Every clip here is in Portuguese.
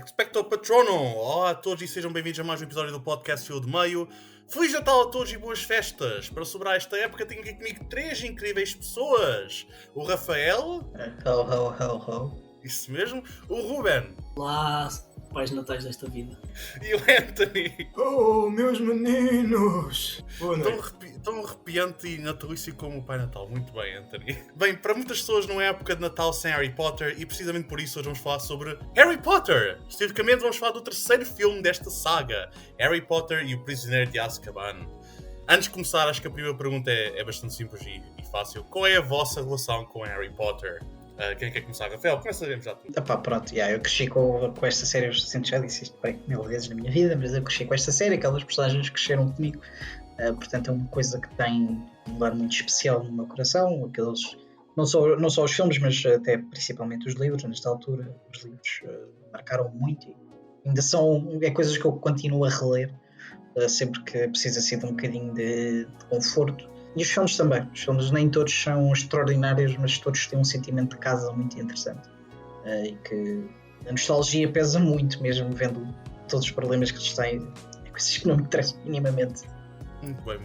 Expecto Patronum! Olá a todos e sejam bem-vindos a mais um episódio do podcast Fio de Meio. Feliz Natal a todos e boas festas! Para celebrar esta época tenho aqui comigo três incríveis pessoas. O Rafael. Ho. Isso mesmo. O Ruben. Olá, pais natais desta vida. E o Anthony. Oh, meus meninos! Tão arrepiante e natalício como o Pai Natal. Muito bem, Anthony. Bem, para muitas pessoas não é época de Natal sem Harry Potter e precisamente por isso hoje vamos falar sobre Harry Potter. Especificamente vamos falar do terceiro filme desta saga, Harry Potter e o Prisioneiro de Azkaban. Antes de começar, acho que a primeira pergunta é bastante simples e fácil. Qual é a vossa relação com Harry Potter? Quem quer começar? Rafael, começaremos já tudo. Eu cresci com esta série, eu sempre já disse isto bem 1000 vezes na minha vida, mas eu cresci com esta série, aquelas personagens cresceram comigo, portanto é uma coisa que tem um lugar muito especial no meu coração, aqueles, não só os filmes, mas até principalmente os livros, nesta altura, os livros marcaram muito e ainda é coisas que eu continuo a reler, sempre que precisa ser de um bocadinho de conforto. E os filmes também. Os filmes nem todos são extraordinários, mas todos têm um sentimento de casa muito interessante. E que a nostalgia pesa muito, mesmo vendo todos os problemas que eles têm. É coisas que não me interessam minimamente. Muito bem.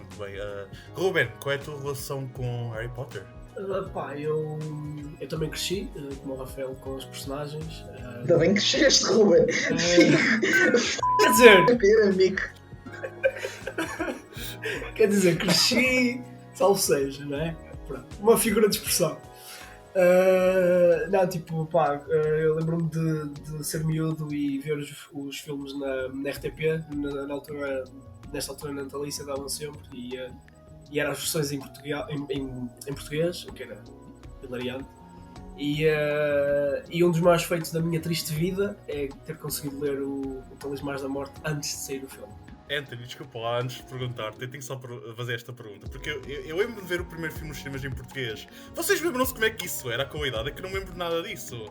Ruben, qual é a tua relação com Harry Potter? Eu também cresci, como o Rafael, com os personagens. Ainda bem que cresceste, Ruben. Quer dizer, cresci, salve-seja, não é? Pronto, uma figura de expressão. Eu lembro-me de ser miúdo e ver os filmes na RTP, nesta altura natalícia davam sempre, e eram as versões em português, que era hilariante. E um dos maiores feitos da minha triste vida é ter conseguido ler o Talismãs da Morte antes de sair o filme. Anthony, desculpa lá, antes de perguntar-te, eu tenho só fazer esta pergunta, porque eu lembro de ver o primeiro filme nos cinemas em português. Vocês lembram-se como é que isso era com a idade? É que eu não me lembro nada disso.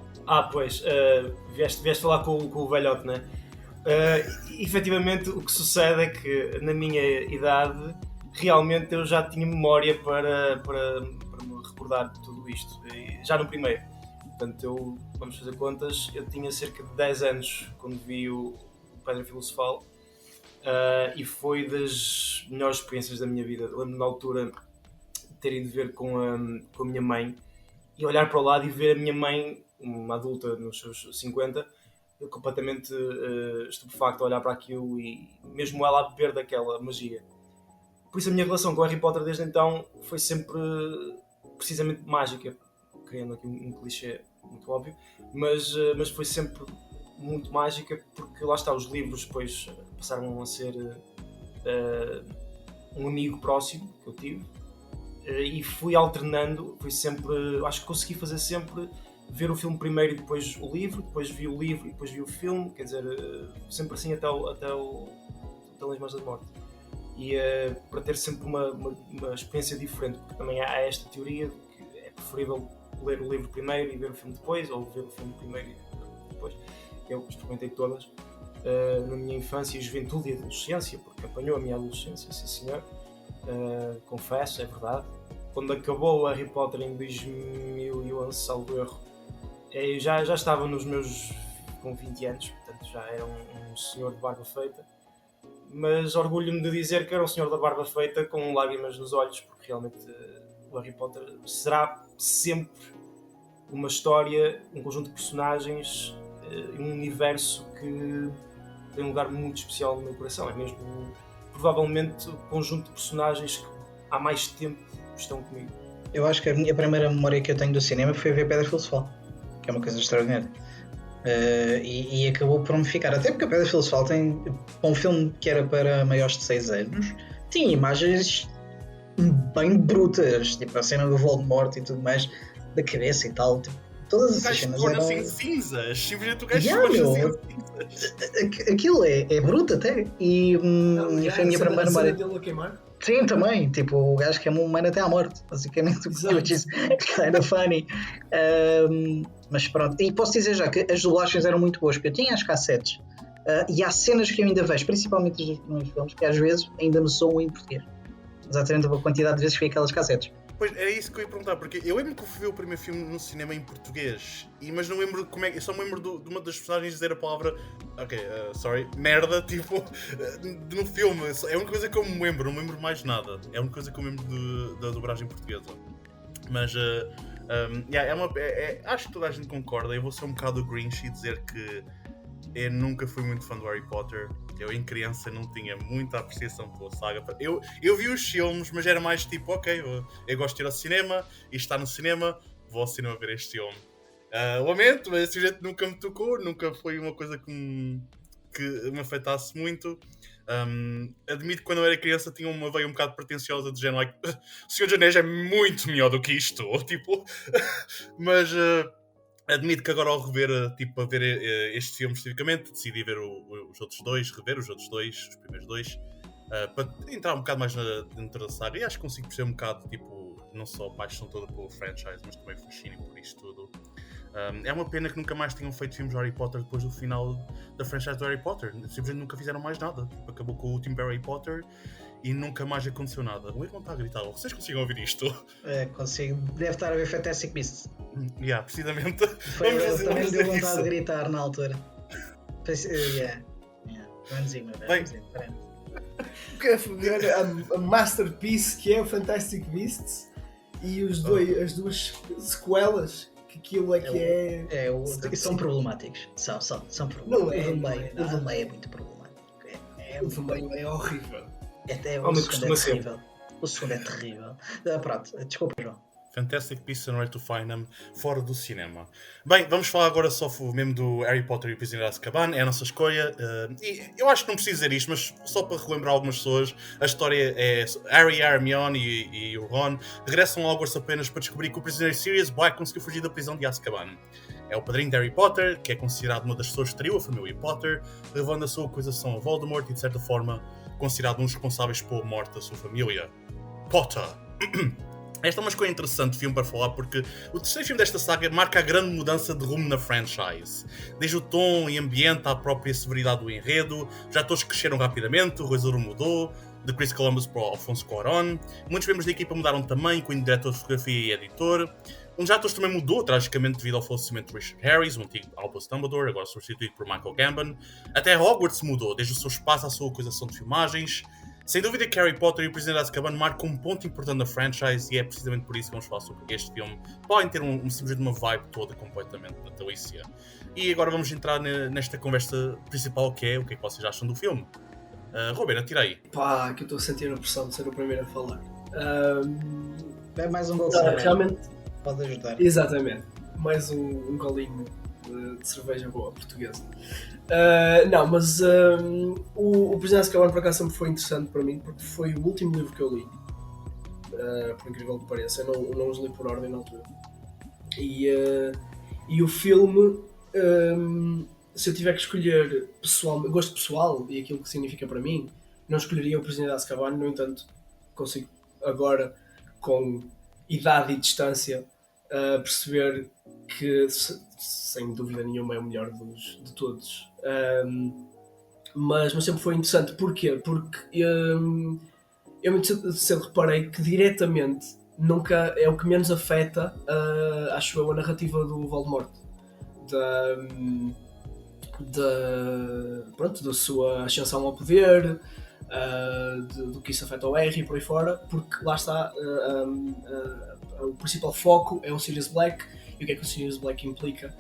Pois, vieste falar com o velhote, não é? Efetivamente, o que sucede é que na minha idade, realmente eu já tinha memória para me recordar de tudo isto, já no primeiro. Portanto, vamos fazer contas, eu tinha cerca de 10 anos quando vi o Pedra Filosofal. E foi das melhores experiências da minha vida. Lembro-me na altura de ter ido ver com a minha mãe e olhar para o lado e ver a minha mãe, uma adulta nos seus 50, completamente estupefacta a olhar para aquilo e mesmo ela a beber daquela magia. Por isso a minha relação com Harry Potter desde então foi sempre precisamente mágica, criando aqui um clichê muito óbvio, mas foi sempre muito mágica, porque lá está, os livros depois passaram a ser um amigo próximo que eu tive, e fui alternando, acho que consegui fazer sempre ver o filme primeiro e depois o livro, depois vi o livro e depois vi o filme, quer dizer, sempre assim até o Talismãs da Morte, e para ter sempre uma experiência diferente, porque também há esta teoria de que é preferível ler o livro primeiro e ver o filme depois, ou ver o filme primeiro e ver o livro depois. Eu experimentei todas na minha infância e juventude e adolescência, porque apanhou a minha adolescência, sim senhor, confesso, é verdade. Quando acabou o Harry Potter em 2011, salvo erro, eu já estava nos meus com 20 anos, portanto já era um senhor de barba feita, mas orgulho-me de dizer que era um senhor da barba feita com lágrimas nos olhos, porque realmente o Harry Potter será sempre uma história, um conjunto de personagens, um universo que tem um lugar muito especial no meu coração. É mesmo provavelmente o conjunto de personagens que há mais tempo estão comigo. Eu acho que a minha primeira memória que eu tenho do cinema foi ver Pedra Filosofal, que é uma coisa extraordinária, e acabou por me ficar, até porque a Pedra Filosofal tem um filme que era para maiores de 6 anos, tinha imagens bem brutas, tipo a cena do Voldemort e tudo mais, da cabeça e tal, tipo, todas essas cenas eram... assim cinzas, simplesmente o gajo torna-se cinzas. Aquilo é bruto até, e foi a minha primeira memória dele a queimar. Sim, também, tipo, o gajo que é um humano até à morte, basicamente, o que eu disse, kind of funny. Mas pronto, e posso dizer já que as dublagens eram muito boas, porque eu tinha as cassetes, e há cenas que eu ainda vejo, principalmente dos primeiros filmes, que às vezes ainda me soam em português, exatamente pela quantidade de vezes que vi aquelas cassetes. Pois, era isso que eu ia perguntar, porque eu lembro que eu fui ver o primeiro filme no cinema em português, mas não lembro como é que. Eu só me lembro de uma das personagens dizer a palavra. Merda, tipo, no filme. É uma coisa que eu me lembro, não me lembro mais nada. É uma coisa que eu me lembro da dobragem portuguesa. Mas, acho que toda a gente concorda. Eu vou ser um bocado Grinch e dizer que eu nunca fui muito fã do Harry Potter. Eu, em criança, não tinha muita apreciação pela saga. Eu vi os filmes, mas era mais tipo, eu gosto de ir ao cinema, e está no cinema, vou ao cinema ver este filme. Lamento, mas esse jeito nunca me tocou, nunca foi uma coisa que me afetasse muito. Admito que quando eu era criança tinha uma veia um bocado pretenciosa de género, o Senhor dos Anéis é muito melhor do que isto, tipo, mas... admito que agora ao rever, a ver este filme especificamente, decidi ver os outros dois, rever os outros dois, os primeiros dois, para entrar um bocado mais dentro da saga, e acho que consigo perceber um bocado, tipo, não só a paixão toda pelo franchise, mas também fascínio por isto tudo. É uma pena que nunca mais tenham feito filmes de Harry Potter depois do final da franchise do Harry Potter, simplesmente nunca fizeram mais nada, acabou com o último Harry Potter e nunca mais aconteceu nada. O irmão está a gritar, vocês conseguem ouvir isto? Consigo, deve estar a ver Fantastic Beasts. Precisamente. Também deu vontade de gritar na altura. A masterpiece que é o Fantastic Beasts e as duas sequelas, que aquilo é que é. São problemáticos. São problemáticos. O do meio é muito problemático. O do meio é horrível. Até o segundo é terrível. O segundo é terrível. Pronto, desculpa, João. Fantastic Beasts and Where to Find Them, fora do cinema. Bem, vamos falar agora só mesmo do Harry Potter e o Prisioneiro de Azkaban, é a nossa escolha. E eu acho que não preciso dizer isto, mas só para relembrar algumas pessoas, a história é Harry, Hermione e o Ron regressam a Hogwarts apenas para descobrir que o prisioneiro Sirius Black conseguiu fugir da prisão de Azkaban. É o padrinho de Harry Potter, que é considerado uma das pessoas que traiu a família Potter, levando a sua acusação a Voldemort e, de certa forma, considerado um dos responsáveis pela morte da sua família. Potter. Esta é uma escolha interessante de filme para falar, porque o terceiro filme desta saga marca a grande mudança de rumo na franchise. Desde o tom e ambiente à própria severidade do enredo, os atores cresceram rapidamente, o realizador mudou, de Chris Columbus para Alfonso Cuarón, muitos membros da equipa mudaram também, incluindo diretor de fotografia e editor. Um dos atores também mudou, tragicamente, devido ao falecimento de Richard Harris, o antigo Albus Dumbledore, agora substituído por Michael Gambon. Até Hogwarts mudou, desde o seu espaço à sua acusação de filmagens. Sem dúvida que Harry Potter e o Prisioneiro de Azkaban marcam um ponto importante na franchise, e é precisamente por isso que vamos falar sobre este filme. Podem ter simplesmente uma vibe toda completamente natalícia. E agora vamos entrar nesta conversa principal, que é o que é que vocês acham do filme. Ruben, atira aí. Pá, que eu estou a sentir a pressão de ser o primeiro a falar. É mais um gol de cerveja. Realmente pode ajudar. Exatamente. Mais um golinho de cerveja boa portuguesa. Mas o Prisioneiro de Azkaban por acaso sempre foi interessante para mim, porque foi o último livro que eu li, por incrível que pareça. Eu não os li por ordem na altura. E o filme, se eu tiver que escolher gosto pessoal e aquilo que significa para mim, não escolheria o Prisioneiro de Azkaban. No entanto, consigo agora, com idade e distância, perceber que sem dúvida nenhuma é o melhor de todos. Mas sempre foi interessante. Porquê? Porque eu muito cedo reparei que diretamente nunca é o que menos afeta, acho eu, a narrativa do Voldemort, da sua ascensão ao poder, do que isso afeta ao Harry e por aí fora, porque lá está, o principal foco é o Sirius Black e o que é que o Sirius Black implica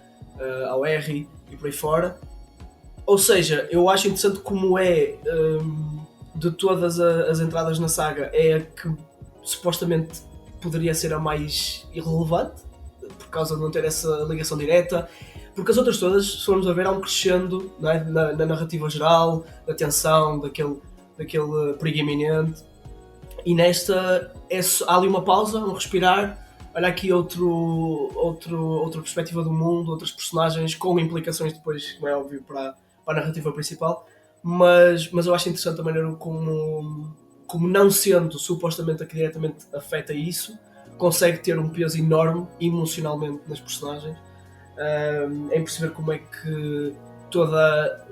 ao Harry e por aí fora. Ou seja, eu acho interessante como de todas as entradas na saga, é a que supostamente poderia ser a mais irrelevante, por causa de não ter essa ligação direta, porque as outras todas, se formos a ver, há um crescendo, não é? na narrativa geral, da tensão, daquele perigo iminente, e nesta há ali uma pausa, um respirar. Olha aqui outra perspectiva do mundo, outras personagens com implicações depois, como é óbvio, para a narrativa principal, mas eu acho interessante a maneira como não sendo supostamente a que diretamente afeta isso, consegue ter um peso enorme emocionalmente nas personagens, em perceber como é que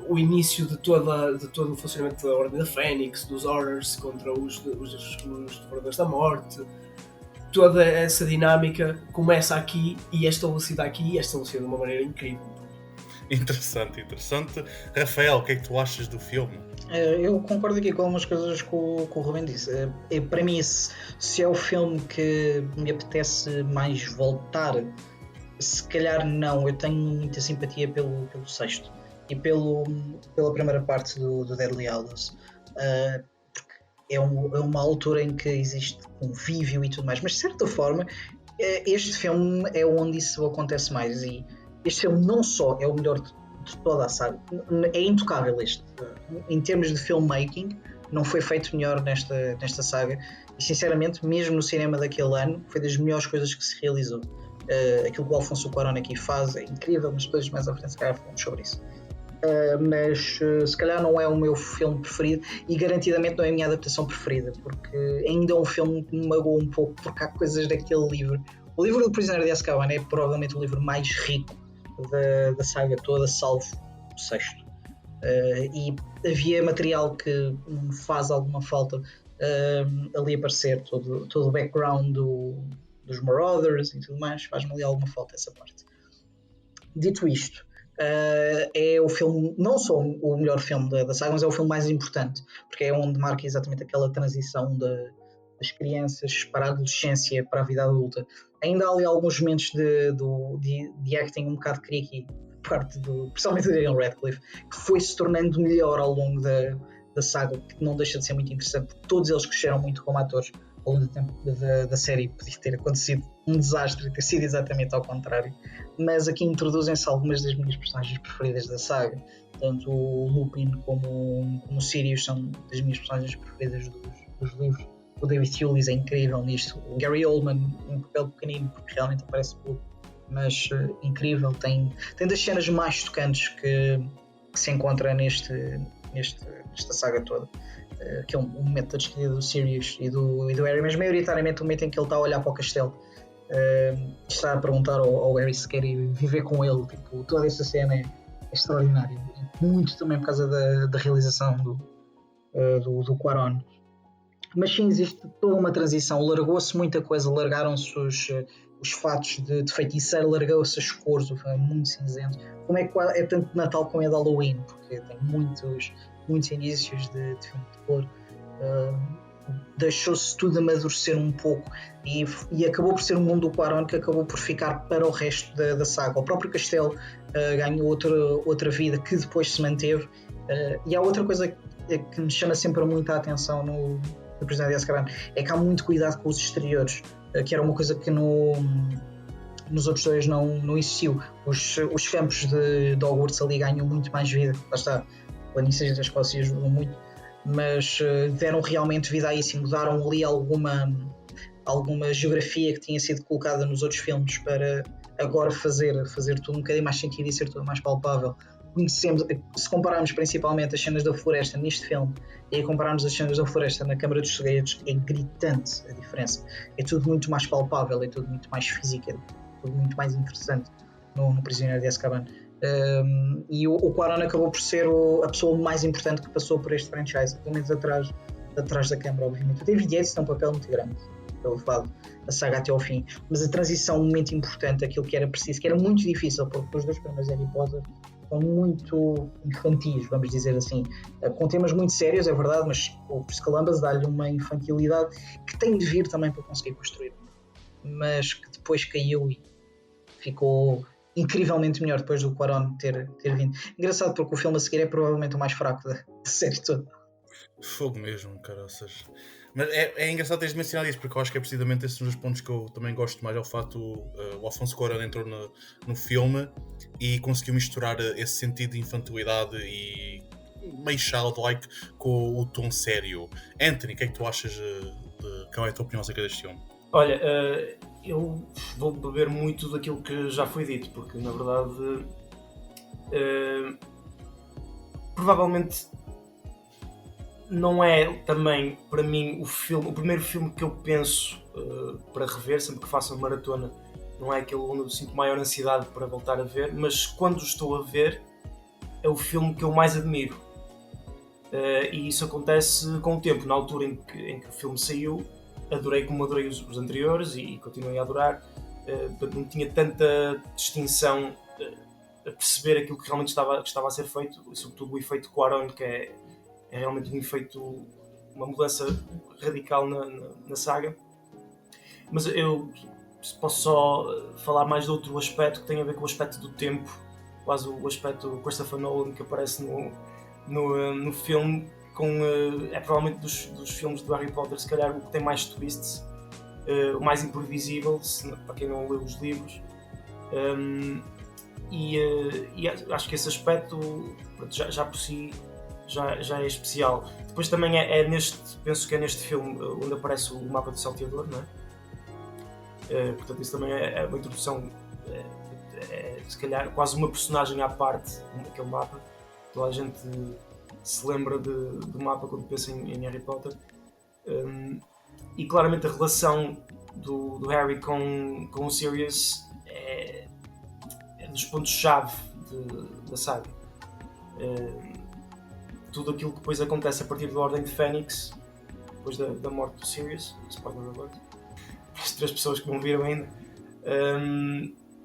o início de todo o funcionamento da Ordem da Fênix, dos Horrors contra os Devoradores da Morte, toda essa dinâmica começa aqui e é estabelecida aqui e é estabelecida de uma maneira incrível. Interessante. Rafael, o que é que tu achas do filme? Eu concordo aqui com algumas coisas que o Ruben disse. Para mim, se é o filme que me apetece mais voltar, se calhar não. Eu tenho muita simpatia pelo sexto e pela primeira parte do Deadly Hallows. Porque é uma altura em que existe convívio e tudo mais. Mas de certa forma, este filme é onde isso acontece mais. E este filme não só é o melhor de toda a saga, é intocável este. Em termos de filmmaking, não foi feito melhor nesta saga. E sinceramente, mesmo no cinema daquele ano, foi das melhores coisas que se realizou. Aquilo que o Alfonso Cuarón aqui faz é incrível, mas depois mais à frente se calhar falamos sobre isso. Mas se calhar não é o meu filme preferido e garantidamente não é a minha adaptação preferida, porque ainda é um filme que me magoa um pouco, porque há coisas daquele livro. O livro do Prisioneiro de Azkaban é provavelmente o livro mais rico da saga toda, salvo o sexto. E havia material que me faz alguma falta ali aparecer, todo o background dos Marauders e tudo mais, faz-me ali alguma falta essa parte. Dito isto, é o filme, não só o melhor filme da saga, mas é o filme mais importante, porque é onde marca exatamente aquela transição das crianças para a adolescência, para a vida adulta. Ainda há ali alguns momentos de acting um bocado creaky, principalmente do Daniel Radcliffe, que foi se tornando melhor ao longo da saga, que não deixa de ser muito interessante, porque todos eles cresceram muito como atores ao longo do tempo da série. Podia ter acontecido um desastre e ter sido exatamente ao contrário, mas aqui introduzem-se algumas das minhas personagens preferidas da saga. Tanto o Lupin como o Sirius são das minhas personagens preferidas dos livros. O David Thewlis é incrível nisto. O Gary Oldman, um papel pequenino, porque realmente aparece pouco, mas incrível. Tem das cenas mais tocantes que se encontra nesta saga toda. Que é um momento da despedida do Sirius e do Harry, mas maioritariamente o momento em que ele está a olhar para o castelo, está a perguntar ao Harry se quer ir viver com ele. Tipo, toda essa cena é extraordinária, muito também por causa da realização do Cuarón. Mas sim, existe toda uma transição, largou-se muita coisa, largaram-se os fatos de feiticeiro, largou-se as cores, foi muito cinzento, como é tanto de Natal como é de Halloween, porque tem muitos indícios de filme de cor. Deixou-se tudo amadurecer um pouco e acabou por ser um mundo do Cuarón que acabou por ficar para o resto da saga. O próprio castelo ganhou outra vida que depois se manteve, e há outra coisa que me chama sempre muito a atenção no Prisioneiro de Azkaban, é que há muito cuidado com os exteriores, que era uma coisa que nos outros dois não existiu. Os campos de Hogwarts ali ganham muito mais vida, lá está, o planícies da Escócia ajudam muito, mas deram realmente vida a isso e mudaram ali alguma geografia que tinha sido colocada nos outros filmes para agora fazer tudo um bocadinho mais sentido e ser tudo mais palpável. Conhecemos, se compararmos principalmente as cenas da floresta neste filme e compararmos as cenas da floresta na Câmara dos Segredos, é gritante a diferença. É tudo muito mais palpável, é tudo muito mais físico, é tudo muito mais interessante no Prisioneiro de Azkaban. E o Cuarón acabou por ser a pessoa mais importante que passou por este franchise, pelo menos atrás da câmara, obviamente. O David Yates tem um papel muito grande, pelo levado a saga até ao fim, mas a transição, um momento importante, aquilo que era preciso, que era muito difícil, porque os dois primeiros Harry Potter são muito infantis, vamos dizer assim, com temas muito sérios, é verdade, mas o Chris Columbus dá-lhe uma infantilidade que tem de vir também para conseguir construir, mas que depois caiu e ficou incrivelmente melhor depois do Cuarón ter vindo. Engraçado, porque o filme a seguir é provavelmente o mais fraco da série toda. Fogo mesmo, caroças. Mas é engraçado teres mencionado isso, porque eu acho que é precisamente esses os pontos que eu também gosto mais. É o facto o Alfonso Cuarón entrou no filme e conseguiu misturar esse sentido de infantilidade e meio childlike com o tom sério. Anthony, o que é que tu achas qual é a tua opinião acerca deste filme? Olha, eu vou beber muito daquilo que já foi dito, porque na verdade provavelmente não é também para mim o primeiro filme que eu penso para rever, sempre que faço uma maratona, não é aquele onde eu sinto maior ansiedade para voltar a ver, mas quando estou a ver é o filme que eu mais admiro, e isso acontece com o tempo. Na altura em que o filme saiu, adorei como adorei os anteriores e continuei a adorar. Portanto, não tinha tanta distinção a perceber aquilo que realmente estava a ser feito, sobretudo o efeito Cuarón, que é realmente um efeito, uma mudança radical na saga. Mas eu posso só falar mais de outro aspecto que tem a ver com o aspecto do tempo, quase o aspecto Christopher Nolan que aparece no filme, é provavelmente dos filmes do Harry Potter se calhar o que tem mais twists, o mais imprevisível, para quem não leu os livros. E acho que esse aspecto já por si já é especial. Depois também penso que é neste filme onde aparece o mapa do Salteador, não é? Portanto, isso também é uma introdução, se calhar quase uma personagem à parte daquele mapa. Toda a gente se lembra do mapa quando pensa em Harry Potter. E claramente a relação do Harry com o Sirius é dos pontos-chave da saga. Tudo aquilo que depois acontece a partir da Ordem de Fênix, depois da morte do Sirius, spoiler alert, para as 3 pessoas que não viram ainda.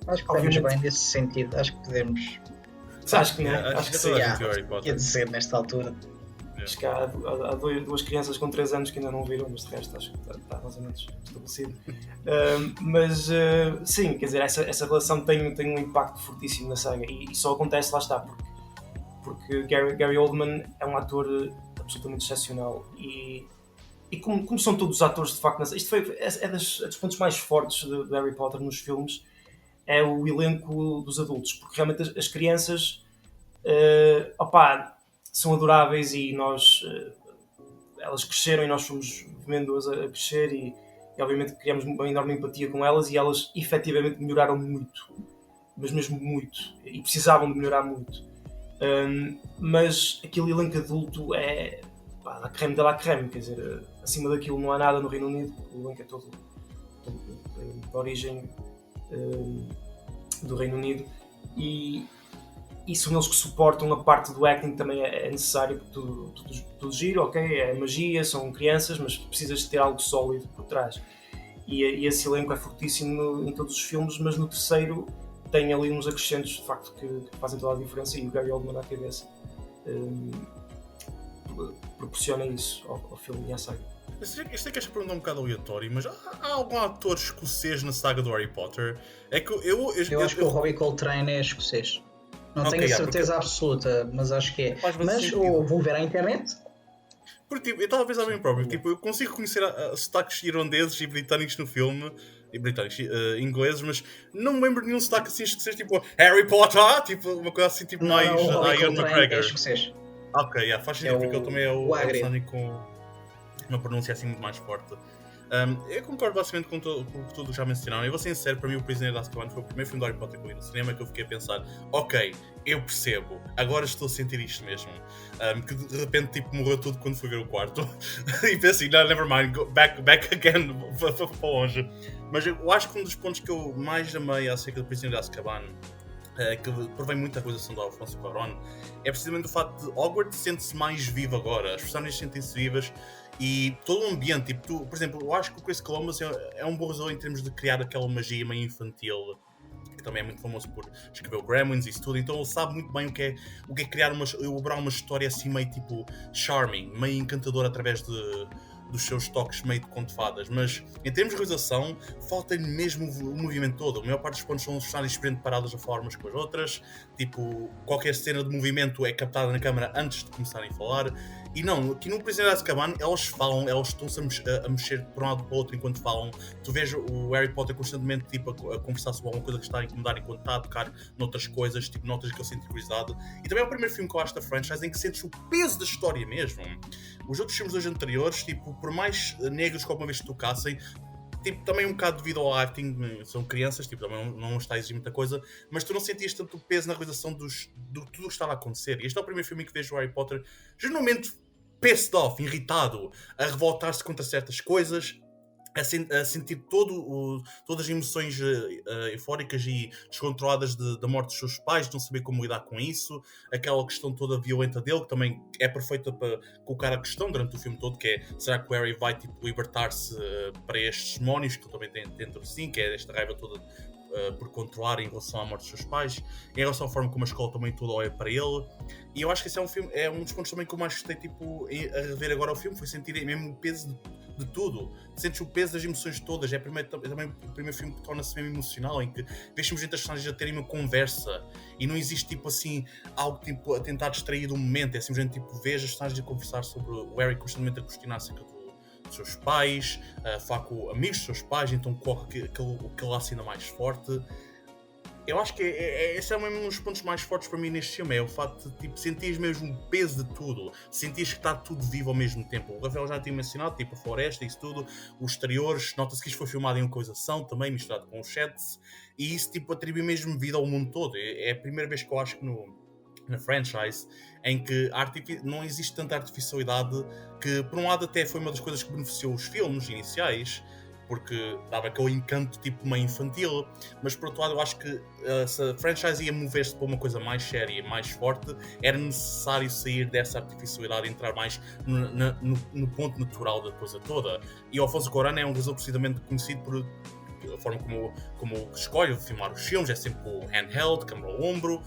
Acho que podemos bem nesse sentido, acho que podemos. Acho que não, acho que sim. Quer dizer, nesta altura. Acho que há 2 crianças com 3 anos que ainda não viram, mas de resto acho que está mais ou menos estabelecido. Mas sim, quer dizer, essa relação tem um impacto fortíssimo na saga e só acontece, lá está, porque Gary Oldman é um ator absolutamente excepcional e como são todos os atores de facto, isto é dos pontos mais fortes de Harry Potter nos filmes, é o elenco dos adultos, porque realmente as crianças são adoráveis e elas cresceram e nós fomos vendo-as a crescer e obviamente criamos uma enorme empatia com elas e elas efetivamente melhoraram muito, mas mesmo muito, e precisavam de melhorar muito. Mas aquele elenco adulto é a creme de la creme, quer dizer, acima daquilo não há nada no Reino Unido, o elenco é todo de origem do Reino Unido e são eles que suportam a parte do acting, também é necessário, porque tudo giro, ok, é magia, são crianças, mas precisas de ter algo sólido por trás. E esse elenco é fortíssimo em todos os filmes, mas no terceiro tem ali uns acrescentos de facto que fazem toda a diferença e o Gary Oldman à cabeça proporciona isso ao filme e à saga. Eu sei que esta pergunta é um bocado aleatório, mas há algum ator escocês na saga do Harry Potter? É que eu acho que o Robbie Coltrane é escocês. Não tenho certeza absoluta, mas acho que é. Mas vou ver à internet. Porque eu estava a pensar bem próprio, eu consigo reconhecer sotaques irlandeses e britânicos no filme, ingleses, mas não me lembro de nenhum sotaque assim escocês, tipo Harry Potter, tipo uma coisa assim, tipo mais Ian McGregor. É escocês. Ok, faz sentido, porque ele também é o Sonic com uma pronúncia assim muito mais forte. Eu concordo basicamente com tudo que já mencionaram. Eu vou ser sincero, para mim o Prisioneiro de Azkaban foi o primeiro filme do Harry Potter que eu vi no cinema que eu fiquei a pensar, ok, eu percebo, agora estou a sentir isto mesmo. Que de repente morreu tudo quando fui ver o quarto. E pensei, no, never mind, go back again, para longe. Mas eu acho que um dos pontos que eu mais amei acerca do Prisioneiro de Azkaban, que provém muito a realização do Alfonso Cuarón, é precisamente o facto de Hogwarts sente-se mais vivo agora, as personagens sentem-se vivas e todo o ambiente, por exemplo, eu acho que o Chris Columbus é um bom realizador em termos de criar aquela magia meio infantil, que também é muito famoso por escrever o Gremlins e isso tudo, então ele sabe muito bem o que é criar elaborar uma história assim meio tipo charming, meio encantadora através dos seus toques meio de conto de fadas, mas em termos de realização falta-lhe mesmo o movimento todo. A maior parte dos pontos são os personagens paradas a falar umas com as outras, tipo, qualquer cena de movimento é captada na câmara antes de começarem a falar. E não, aqui no Prisioneiro de Azkaban elas falam, elas estão-se a mexer por um lado para o outro enquanto falam. Tu vês o Harry Potter constantemente tipo, a conversar sobre alguma coisa que está a incomodar enquanto está a tocar noutras coisas, tipo notas que ele sente curiosidade. E também é o primeiro filme que eu acho da franchise em que sentes o peso da história mesmo. Os outros filmes dos anteriores, tipo, por mais negros que alguma vez tocassem, tipo, também um bocado devido ao acting, são crianças, tipo, também não está a exigir muita coisa, mas tu não sentias tanto peso na realização de tudo o que estava a acontecer. E este é o primeiro filme em que vejo o Harry Potter geralmente pissed off, irritado, a revoltar-se contra certas coisas. a sentir todas as emoções eufóricas e descontroladas da morte dos seus pais, de não saber como lidar com isso, aquela questão toda violenta dele, que também é perfeita para colocar a questão durante o filme todo, que é, será que o Harry vai tipo, libertar-se para estes demónios, que ele também tem dentro de si, que é esta raiva toda por controlar em relação à morte dos seus pais, em relação à forma como a escola também toda olha para ele. E eu acho que esse é um filme, é um dos pontos também que eu mais gostei tipo, a rever agora o filme, foi sentir mesmo o peso de tudo. Sentes o peso das emoções todas. É também o primeiro filme que torna-se mesmo emocional, em que vês entre as personagens a terem uma conversa e não existe tipo assim algo tipo a tentar distrair do momento. É simplesmente tipo vês as personagens a conversar sobre o Harry constantemente a questionar acerca dos seus pais, a falar com amigos dos seus pais, então coloca aquele laço ainda mais forte. Eu acho que esse é um dos pontos mais fortes para mim neste filme, é o facto de tipo, sentires mesmo o peso de tudo, sentires que está tudo vivo ao mesmo tempo. O Rafael já tinha mencionado, tipo a floresta, isso tudo, os exteriores, nota-se que isto foi filmado em localização também, misturado com os sets, e isso tipo, atribui mesmo vida ao mundo todo. É a primeira vez que eu acho que na franchise, em que não existe tanta artificialidade, que por um lado até foi uma das coisas que beneficiou os filmes iniciais, porque dava aquele encanto tipo meio infantil, mas por outro lado eu acho que se a franchise ia mover-se para uma coisa mais séria, mais forte, era necessário sair dessa artificialidade e entrar mais no ponto natural da coisa toda. E o Alfonso Cuarón é um realizador precisamente conhecido por a forma como escolhe filmar os filmes, é sempre com o handheld, câmera ao ombro,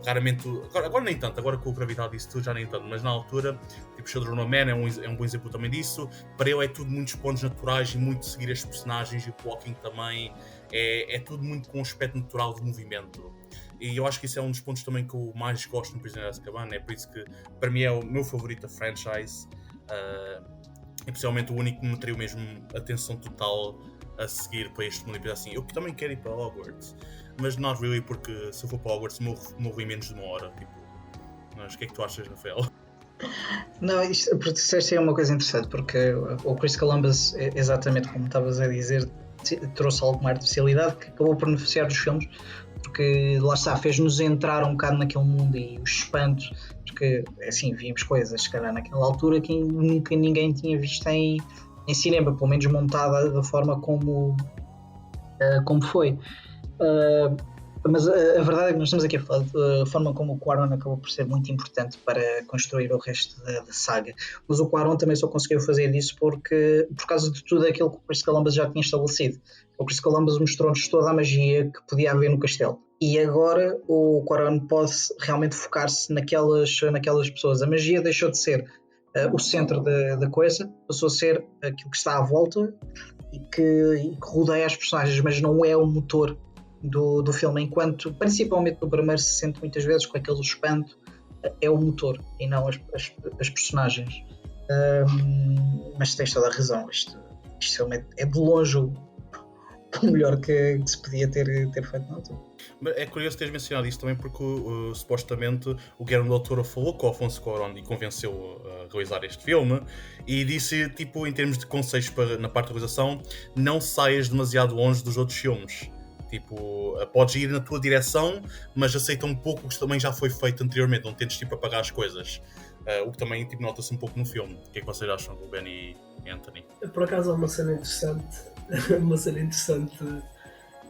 raramente, agora nem tanto, agora com a gravidade disso tudo já nem tanto, mas na altura, tipo Children of Men é um bom exemplo também disso. Para ele é tudo muitos pontos naturais e muito seguir as personagens, e o walking também é tudo muito com um aspecto natural de movimento. E eu acho que isso é um dos pontos também que eu mais gosto no Prisioneiro de Azkaban, é por isso que para mim é o meu favorito da franchise, e possivelmente o único que me atraiu mesmo atenção total a seguir para este mundo e pensar assim, eu também quero ir para Hogwarts, mas not really, porque se eu for para Hogwarts morro em menos de uma hora, tipo. Mas o que é que tu achas, Rafael? Não, isto, porque disseste é uma coisa interessante, porque o Chris Columbus, exatamente como estavas a dizer, trouxe alguma artificialidade que acabou por beneficiar dos filmes, porque lá está, fez-nos entrar um bocado naquele mundo e os espantos, porque assim, víamos coisas, se calhar naquela altura que nunca ninguém tinha visto em cinema, pelo menos montada da forma como foi. Mas a verdade é que nós estamos aqui a falar da forma como o Cuarón acabou por ser muito importante para construir o resto da saga. Mas o Cuarón também só conseguiu fazer isso por causa de tudo aquilo que o Chris Columbus já tinha estabelecido. O Chris Columbus mostrou-nos toda a magia que podia haver no castelo. E agora o Cuarón pode realmente focar-se naquelas pessoas. A magia deixou de ser o centro da coisa, passou a ser aquilo que está à volta e que rodeia as personagens, mas não é o motor do filme, enquanto principalmente no primeiro se sente muitas vezes com aquele espanto, é o motor e não as personagens. Mas tens toda a razão, este filme é de longe o melhor que se podia ter feito na altura. É curioso teres mencionado isso também, porque supostamente o Guillermo del Toro falou com o Alfonso Cuarón e convenceu a realizar este filme, e disse, tipo, em termos de conselhos na parte da realização, não saias demasiado longe dos outros filmes. Tipo, podes ir na tua direção, mas aceita um pouco o que também já foi feito anteriormente, não tentes tipo apagar as coisas. O que também tipo, nota-se um pouco no filme. O que é que vocês acham, Ruben e Anthony? Por acaso há uma cena interessante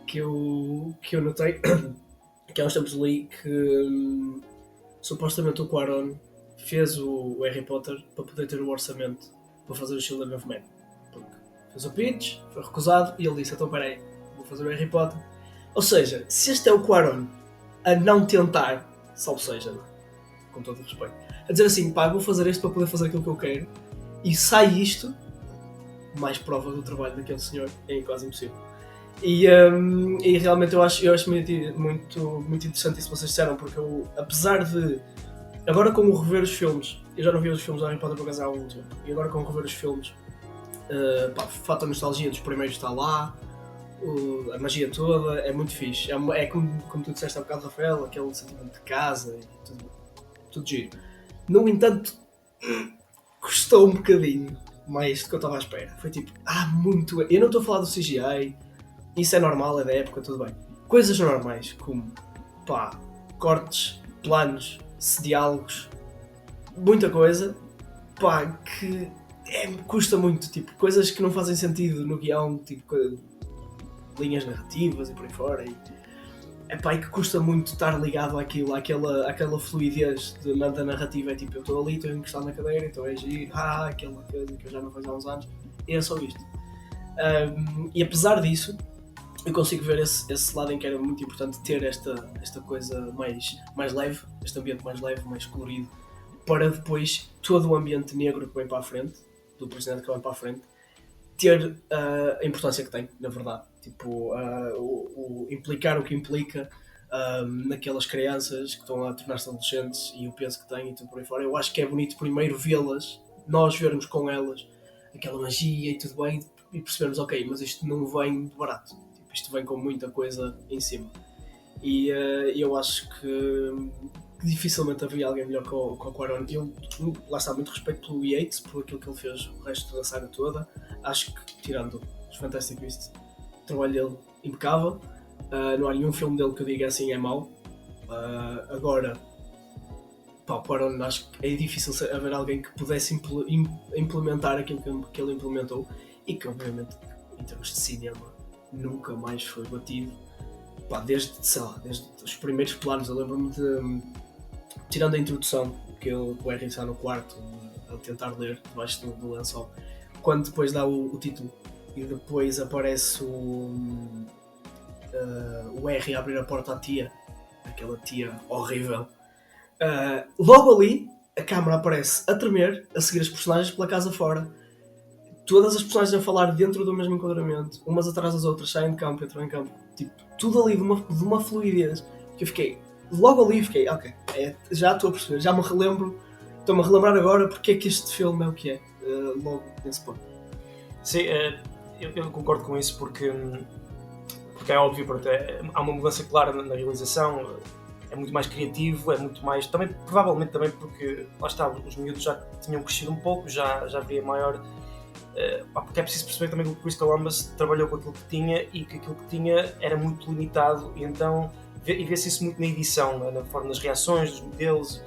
que eu notei, que há uns tempos li que supostamente o Cuarón fez o Harry Potter para poder ter o orçamento para fazer o Children of Men, porque fez o pitch, foi recusado e ele disse, então peraí, vou fazer o Harry Potter. Ou seja, se este é o Cuarón a não tentar, salvo seja, com todo o respeito, a dizer assim, pá, vou fazer isto para poder fazer aquilo que eu quero, e sai isto, mais prova do trabalho daquele senhor, é quase impossível. E realmente eu acho muito interessante isso que vocês disseram, porque eu, apesar de, agora com o rever os filmes, eu já não vi os filmes do Harry Potter por acaso há algum tempo, e agora com o rever os filmes, fato a nostalgia dos primeiros está lá, a magia toda, é muito fixe. É como tu disseste há bocado, Rafael, aquele sentimento de casa e tudo giro. No entanto, custou um bocadinho mais do que eu estava à espera. Foi tipo, muito. Eu não estou a falar do CGI, isso é normal, é da época, tudo bem. Coisas normais, como cortes, planos, diálogos, muita coisa, que custa muito, tipo, coisas que não fazem sentido no guião, tipo, linhas narrativas e por aí fora. E que custa muito estar ligado àquilo, àquela fluidez da narrativa. É tipo, eu estou ali, estou encostado na cadeira, então é giro, aquela coisa que eu já não fazia há uns anos. E é só isto. E apesar disso, eu consigo ver esse lado em que era muito importante ter esta coisa mais leve, este ambiente mais leve, mais colorido, para depois todo o ambiente negro que vem para a frente, do presidente que vem para a frente, ter a importância que tem, na verdade. Tipo, o implicar o que implica naquelas crianças que estão a tornar-se adolescentes e o peso que têm e tudo por aí fora. Eu acho que é bonito primeiro vê-las, nós vermos com elas aquela magia e tudo bem, e percebermos, ok, mas isto não vem de barato, tipo, isto vem com muita coisa em cima. E eu acho que dificilmente havia alguém melhor que o Cuarón. Eu, lá está, muito respeito pelo Yates, por aquilo que ele fez o resto da saga toda. Acho que, tirando os Fantastic Beasts, o trabalho dele impecável. Não há nenhum filme dele que eu diga assim é mau. Agora, o Cuarón, acho que é difícil haver alguém que pudesse implementar aquilo que ele implementou, e que obviamente em termos de cinema nunca mais foi batido. Desde os primeiros planos. Eu lembro-me de, tirando a introdução que o Harry está no quarto a tentar ler debaixo do lençol, quando depois dá o título e depois aparece o Harry a abrir a porta à tia, aquela tia horrível, logo ali a câmera aparece a tremer, a seguir as personagens pela casa fora, todas as personagens a falar dentro do mesmo enquadramento, umas atrás das outras, saem de campo, entram em campo, tipo, tudo ali de uma fluidez que eu fiquei, logo ali fiquei, ok, já estou a perceber, já me relembro, estou-me a relembrar agora porque é que este filme é o que é, logo nesse ponto. Sim, eu concordo com isso porque é óbvio, há uma mudança clara na realização, é muito mais criativo, é muito mais, também, provavelmente também porque, lá está, os miúdos já tinham crescido um pouco, já haveria maior, porque é preciso perceber também que o Chris Columbus trabalhou com aquilo que tinha e que aquilo que tinha era muito limitado, e então vê-se isso muito na edição, na forma das reações, dos modelos.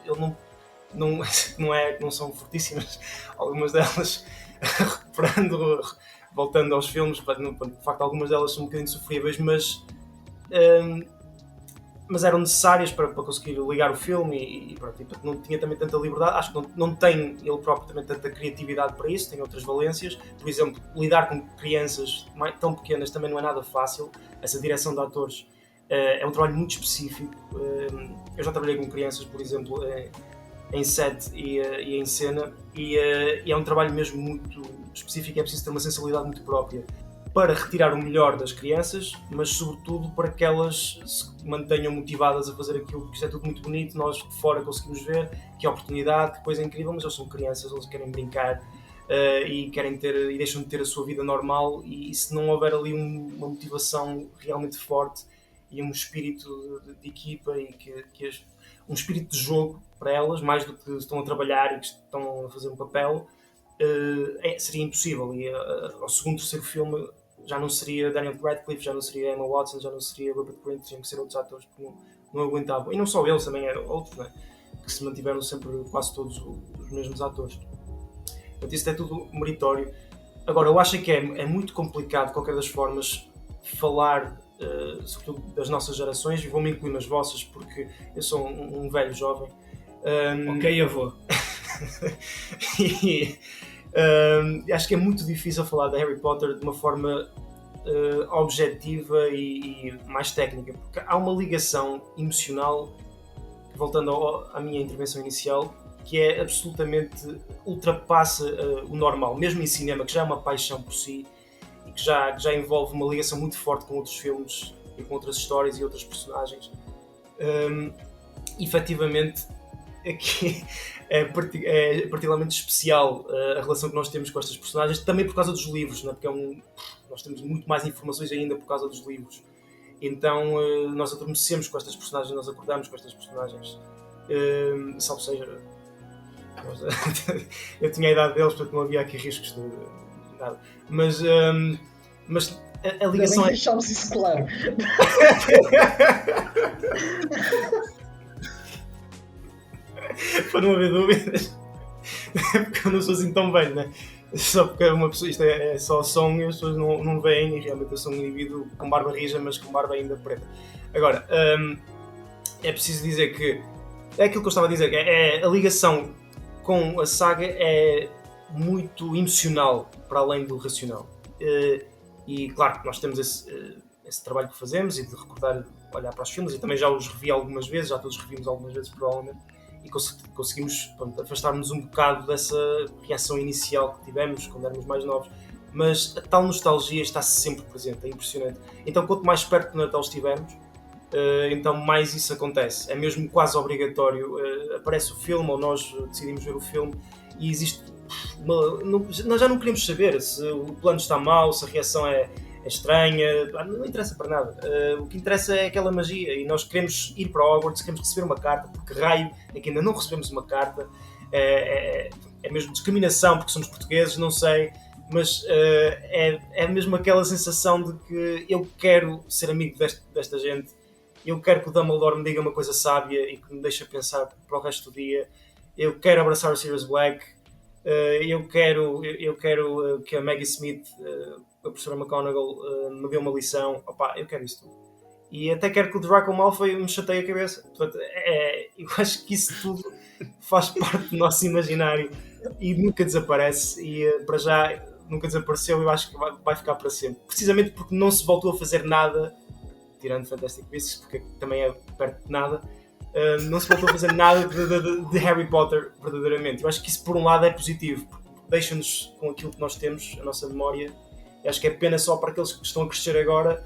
Ele não são fortíssimas algumas delas, voltando aos filmes, de facto algumas delas são um bocadinho sofríveis, mas eram necessárias para conseguir ligar o filme e não tinha também tanta liberdade. Acho que não tem ele próprio também tanta criatividade para isso, tem outras valências. Por exemplo, lidar com crianças tão pequenas também não é nada fácil. Essa direção de atores é um trabalho muito específico. Eu já trabalhei com crianças, por exemplo, em set e em cena, e é um trabalho mesmo muito específico. É preciso ter uma sensibilidade muito própria para retirar o melhor das crianças, mas sobretudo para que elas se mantenham motivadas a fazer aquilo, porque isto é tudo muito bonito, nós de fora conseguimos ver que é oportunidade, que coisa incrível, mas eles são crianças, eles querem brincar e deixam de ter a sua vida normal, e se não houver ali uma motivação realmente forte e um espírito de equipa e um espírito de jogo para elas, mais do que estão a trabalhar e que estão a fazer um papel, seria impossível. E ao segundo, terceiro filme já não seria Daniel Radcliffe, já não seria Emma Watson, já não seria Rupert Grint, tinham que ser outros atores, porque não aguentavam. E não só eles, também eram outros, né? Que se mantiveram sempre quase todos os mesmos atores. Portanto, isso é tudo meritório. Agora, eu acho que é muito complicado, de qualquer das formas, falar sobretudo das nossas gerações, e vou-me incluir nas vossas, porque eu sou um velho jovem. Ok, avô. Acho que é muito difícil falar de Harry Potter de uma forma objetiva e mais técnica, porque há uma ligação emocional, voltando à minha intervenção inicial, que é absolutamente ultrapassa o normal, mesmo em cinema, que já é uma paixão por si e que já envolve uma ligação muito forte com outros filmes e com outras histórias e outros personagens. Efetivamente, aqui é particularmente especial a relação que nós temos com estas personagens, também por causa dos livros, não é? Porque nós temos muito mais informações ainda por causa dos livros. Então nós adormecemos com estas personagens, nós acordamos com estas personagens. Salvo seja, eu tinha a idade deles, portanto não havia aqui riscos de nada. Mas a ligação é... deixámos isso claro. Para não haver dúvidas. porque eu não sou assim tão velho, né? Só porque uma pessoa, isto é só som e as pessoas não veem, e realmente eu sou um indivíduo com barba rija, mas com barba ainda preta. Agora, é preciso dizer que é aquilo que eu estava a dizer, a ligação com a saga é muito emocional para além do racional. E claro que nós temos esse trabalho que fazemos e de recordar, olhar para os filmes, e também já os revi algumas vezes, já todos revimos algumas vezes provavelmente, e conseguimos afastar-nos um bocado dessa reação inicial que tivemos quando éramos mais novos, mas a tal nostalgia está sempre presente, é impressionante. Então quanto mais perto do Natal estivermos, então mais isso acontece, é mesmo quase obrigatório. Aparece o filme ou nós decidimos ver o filme e existe nós já não queremos saber se o plano está mau, se a reação é estranha, não interessa para nada. O que interessa é aquela magia e nós queremos ir para Hogwarts, queremos receber uma carta, porque raio é que ainda não recebemos uma carta. É mesmo discriminação porque somos portugueses, não sei, mas é mesmo aquela sensação de que eu quero ser amigo desta gente, eu quero que o Dumbledore me diga uma coisa sábia e que me deixe pensar para o resto do dia, eu quero abraçar o Sirius Black, eu quero que a Maggie Smith, a professora McGonagall, me dê uma lição. Opa, eu quero isso tudo. E até quero que o Draco Malfoy me chateie a cabeça. Portanto, eu acho que isso tudo faz parte do nosso imaginário e nunca desaparece. E para já nunca desapareceu, eu acho que vai ficar para sempre. Precisamente porque não se voltou a fazer nada, tirando Fantastic Beasts, porque também é perto de nada. Não se voltou a fazer nada de Harry Potter verdadeiramente. Eu acho que isso por um lado é positivo, porque deixa-nos com aquilo que nós temos, a nossa memória. Eu acho que é pena só para aqueles que estão a crescer agora,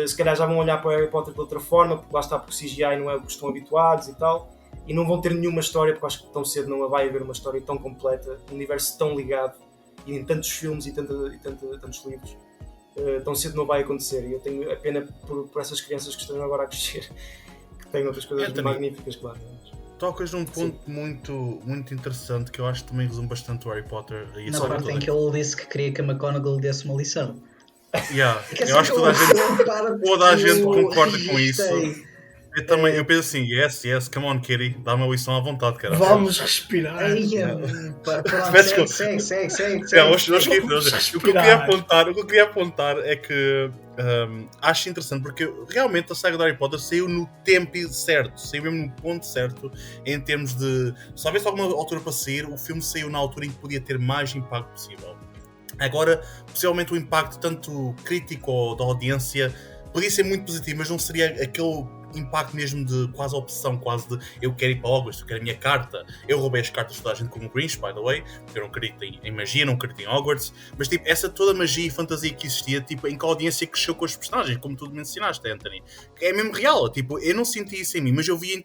se calhar já vão olhar para o Harry Potter de outra forma, porque lá está, porque o CGI não é o que estão habituados e tal, e não vão ter nenhuma história, porque acho que tão cedo não vai haver uma história tão completa, um universo tão ligado, e em tantos filmes e tantos livros, tão cedo não vai acontecer. E eu tenho a pena por essas crianças que estão agora a crescer, tem outras coisas magníficas, claro. Tocas num ponto muito, muito interessante que eu acho que também resume bastante o Harry Potter. E na parte em que ele disse que queria que a McGonagall lhe desse uma lição. Yeah, eu acho que toda a gente concorda com isso. Eu penso assim, yes, come on, Kitty, dá uma lição à vontade, cara. Vamos respirar. Segue. O que eu queria apontar é que acho interessante porque realmente a saga de Harry Potter saiu no tempo certo, saiu mesmo no ponto certo em termos de, se houvesse alguma altura para sair, o filme saiu na altura em que podia ter mais impacto possível. Agora, possivelmente o impacto tanto crítico ou da audiência podia ser muito positivo, mas não seria aquele impacto mesmo de quase opção, quase de eu quero ir para Hogwarts, eu quero a minha carta. Eu roubei as cartas de toda a gente como o Grinch, by the way, porque eu não acredito em magia, não acredito em Hogwarts, mas tipo, essa toda magia e fantasia que existia, tipo, em que a audiência cresceu com os personagens, como tu mencionaste, Anthony. É mesmo real, tipo, eu não senti isso em mim, mas eu via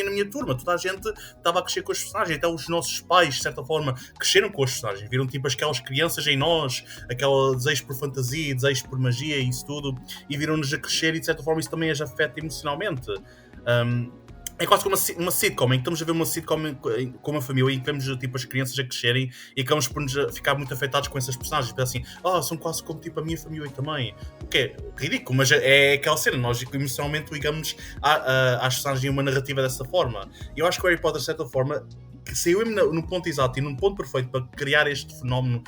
na minha turma, toda a gente estava a crescer com os personagens, até os nossos pais, de certa forma, cresceram com os personagens, viram tipo aquelas crianças em nós, aquele desejo por fantasia, desejo por magia e isso tudo, e viram-nos a crescer e de certa forma isso também as afeta emocionalmente. É quase como uma sitcom, em que estamos a ver uma sitcom com uma família em que vemos tipo, as crianças a crescerem e acabamos por nos ficar muito afetados com essas personagens. Assim, são quase como tipo, a minha família também. O que é ridículo, mas é aquela cena. Nós emocionalmente ligamos às personagens em uma narrativa dessa forma. E eu acho que o Harry Potter, de certa forma, que saiu no ponto exato e num ponto perfeito para criar este fenómeno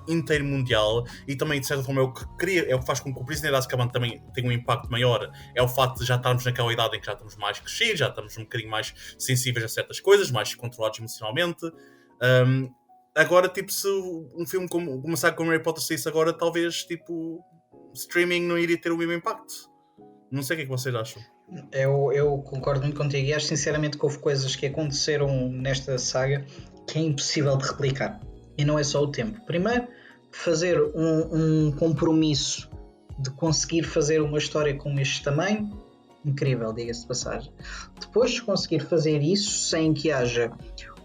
inteiro mundial, e também de certa forma é o que faz com que o Prisioneiro de Azkaban também tenha um impacto maior, é o facto de já estarmos naquela idade em que já estamos mais crescidos, já estamos um bocadinho mais sensíveis a certas coisas, mais controlados emocionalmente. Agora, tipo, se um filme como uma saga como Harry Potter saísse agora, talvez, tipo, streaming não iria ter o mesmo impacto. Não sei o que é que vocês acham. Eu concordo muito contigo e acho sinceramente que houve coisas que aconteceram nesta saga que é impossível de replicar. E não é só o tempo. Primeiro, fazer um compromisso de conseguir fazer uma história com este tamanho, incrível, diga-se de passagem. Depois de conseguir fazer isso sem que haja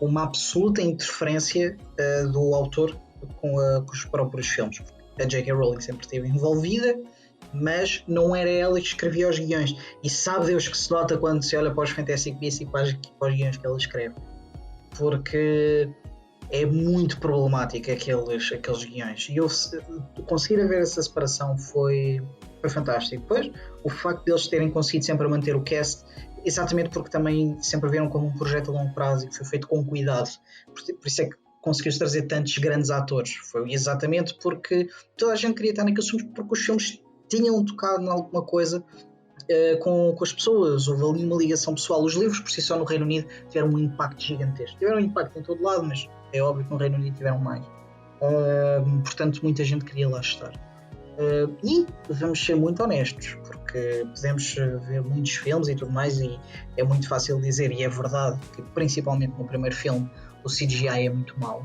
uma absoluta interferência do autor com os próprios filmes. A J.K. Rowling sempre esteve envolvida, mas não era ela que escrevia os guiões. E sabe Deus que se nota quando se olha para os Fantastic Beasts e para os guiões que ela escreve. Porque é muito problemático aqueles guiões. E eu conseguir haver essa separação foi foi fantástico. Depois, o facto de eles terem conseguido sempre manter o cast, exatamente porque também sempre viram como um projeto a longo prazo e que foi feito com cuidado. Por isso é que conseguiu trazer tantos grandes atores. Foi exatamente porque toda a gente queria estar naqueles filmes, porque os filmes tinham tocado em alguma coisa com as pessoas. Houve ali uma ligação pessoal. Os livros, por si só, no Reino Unido tiveram um impacto gigantesco. Tiveram um impacto em todo lado, mas é óbvio que no Reino Unido tiveram mais. Portanto, muita gente queria lá estar. E vamos ser muito honestos, porque podemos ver muitos filmes e tudo mais, e é muito fácil dizer, e é verdade, que principalmente no primeiro filme o CGI é muito mau.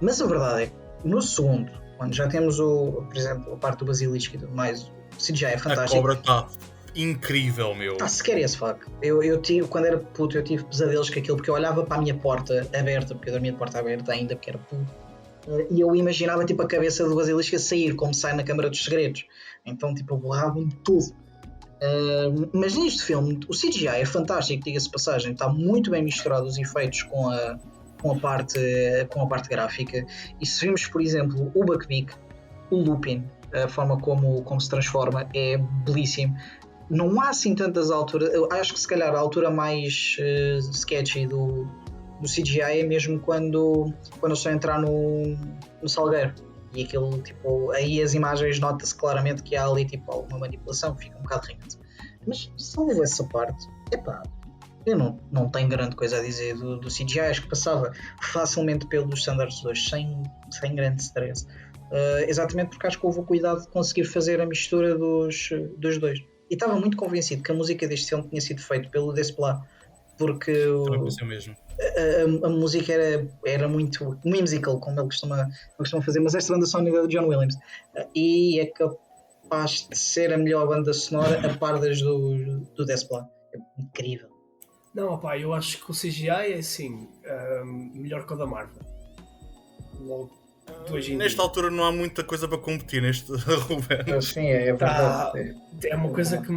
Mas a verdade é que no segundo, quando já temos, por exemplo, a parte do basilisco e tudo mais, o CGI é fantástico. A cobra está incrível, meu. Está scary as fuck. Eu tive, quando era puto, eu tive pesadelos com aquilo, porque eu olhava para a minha porta aberta, porque eu dormia de porta aberta ainda, porque era puto. E eu imaginava tipo a cabeça do basilisco a sair, como sai na Câmara dos Segredos. Então tipo, eu borrava-me tudo. Mas neste filme o CGI é fantástico, diga-se de passagem. Está muito bem misturado os efeitos com a parte gráfica. E se vimos, por exemplo, o Buckbeak, o Lupin, a forma como se transforma é belíssimo. Não há assim tantas alturas. Eu acho que se calhar a altura mais sketchy do CGI é mesmo quando eu só entrar no Salgueiro, e aquilo, tipo, aí as imagens nota-se claramente que há ali tipo alguma manipulação, fica um bocado rinhado. Mas salvo essa parte, eu não tenho grande coisa a dizer do CGI. Acho que passava facilmente pelos standards 2 sem grande stress, exatamente porque acho que houve o cuidado de conseguir fazer a mistura dos dois, e estava muito convencido que a música deste filme tinha sido feita pelo Desplat, porque mesmo. A música era muito whimsical, como ele costuma fazer, mas esta banda sonora do John Williams, e é capaz de ser a melhor banda sonora a par das do Desplat. É incrível. Não, opá, eu acho que o CGI é assim, melhor que o da Marvel. Logo, nesta altura não há muita coisa para competir neste Ruben. Sim, é verdade. É uma coisa que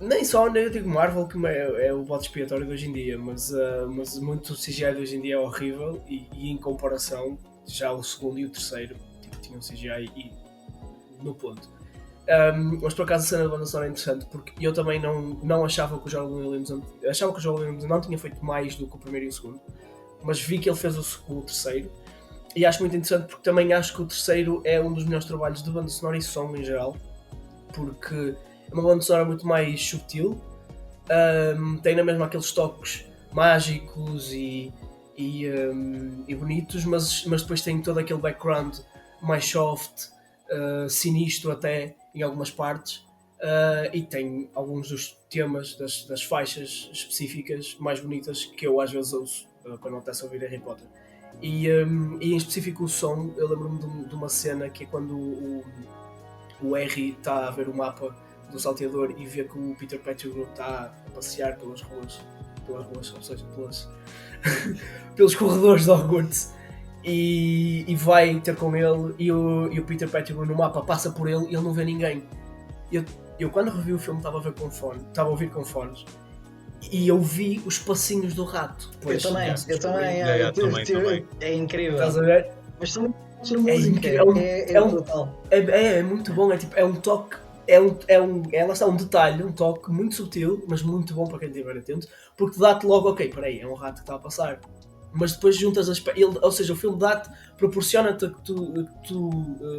nem só eu digo Marvel, que é o bode expiatório de hoje em dia, mas muito CGI de hoje em dia é horrível, e em comparação já o segundo e o terceiro tinham CGI no ponto. Mas por acaso a cena da banda sonora é interessante, porque eu também não achava que o John Williams não tinha feito mais do que o primeiro e o segundo, mas vi que ele fez o terceiro. E acho muito interessante, porque também acho que o terceiro é um dos melhores trabalhos de banda sonora e som em geral, porque é uma banda sonora muito mais subtil, tem na mesma aqueles toques mágicos e bonitos, mas depois tem todo aquele background mais soft, sinistro até em algumas partes, e tem alguns dos temas das faixas específicas mais bonitas que eu às vezes ouço quando não está a ouvir Harry Potter. E em específico o som, eu lembro-me de uma cena que é quando o Harry está a ver o mapa do salteador e vê que o Peter Pettigrew está a passear pelas ruas, ou seja, pelos corredores de Hogwarts, e vai ter com ele, e o Peter Pettigrew no mapa passa por ele e ele não vê ninguém. Eu quando revi o filme estava a ouvir com fones, e eu vi os passinhos do rato. Eu também. É incrível. Estás a ver? Mas são muito música. É brutal. É muito bom. É tipo, é um toque. Lá está um detalhe, um toque muito sutil, mas muito bom para quem estiver atento, porque dá-te logo, ok, peraí, é um rato que está a passar. Mas depois juntas ou seja, o filme proporciona-te que tu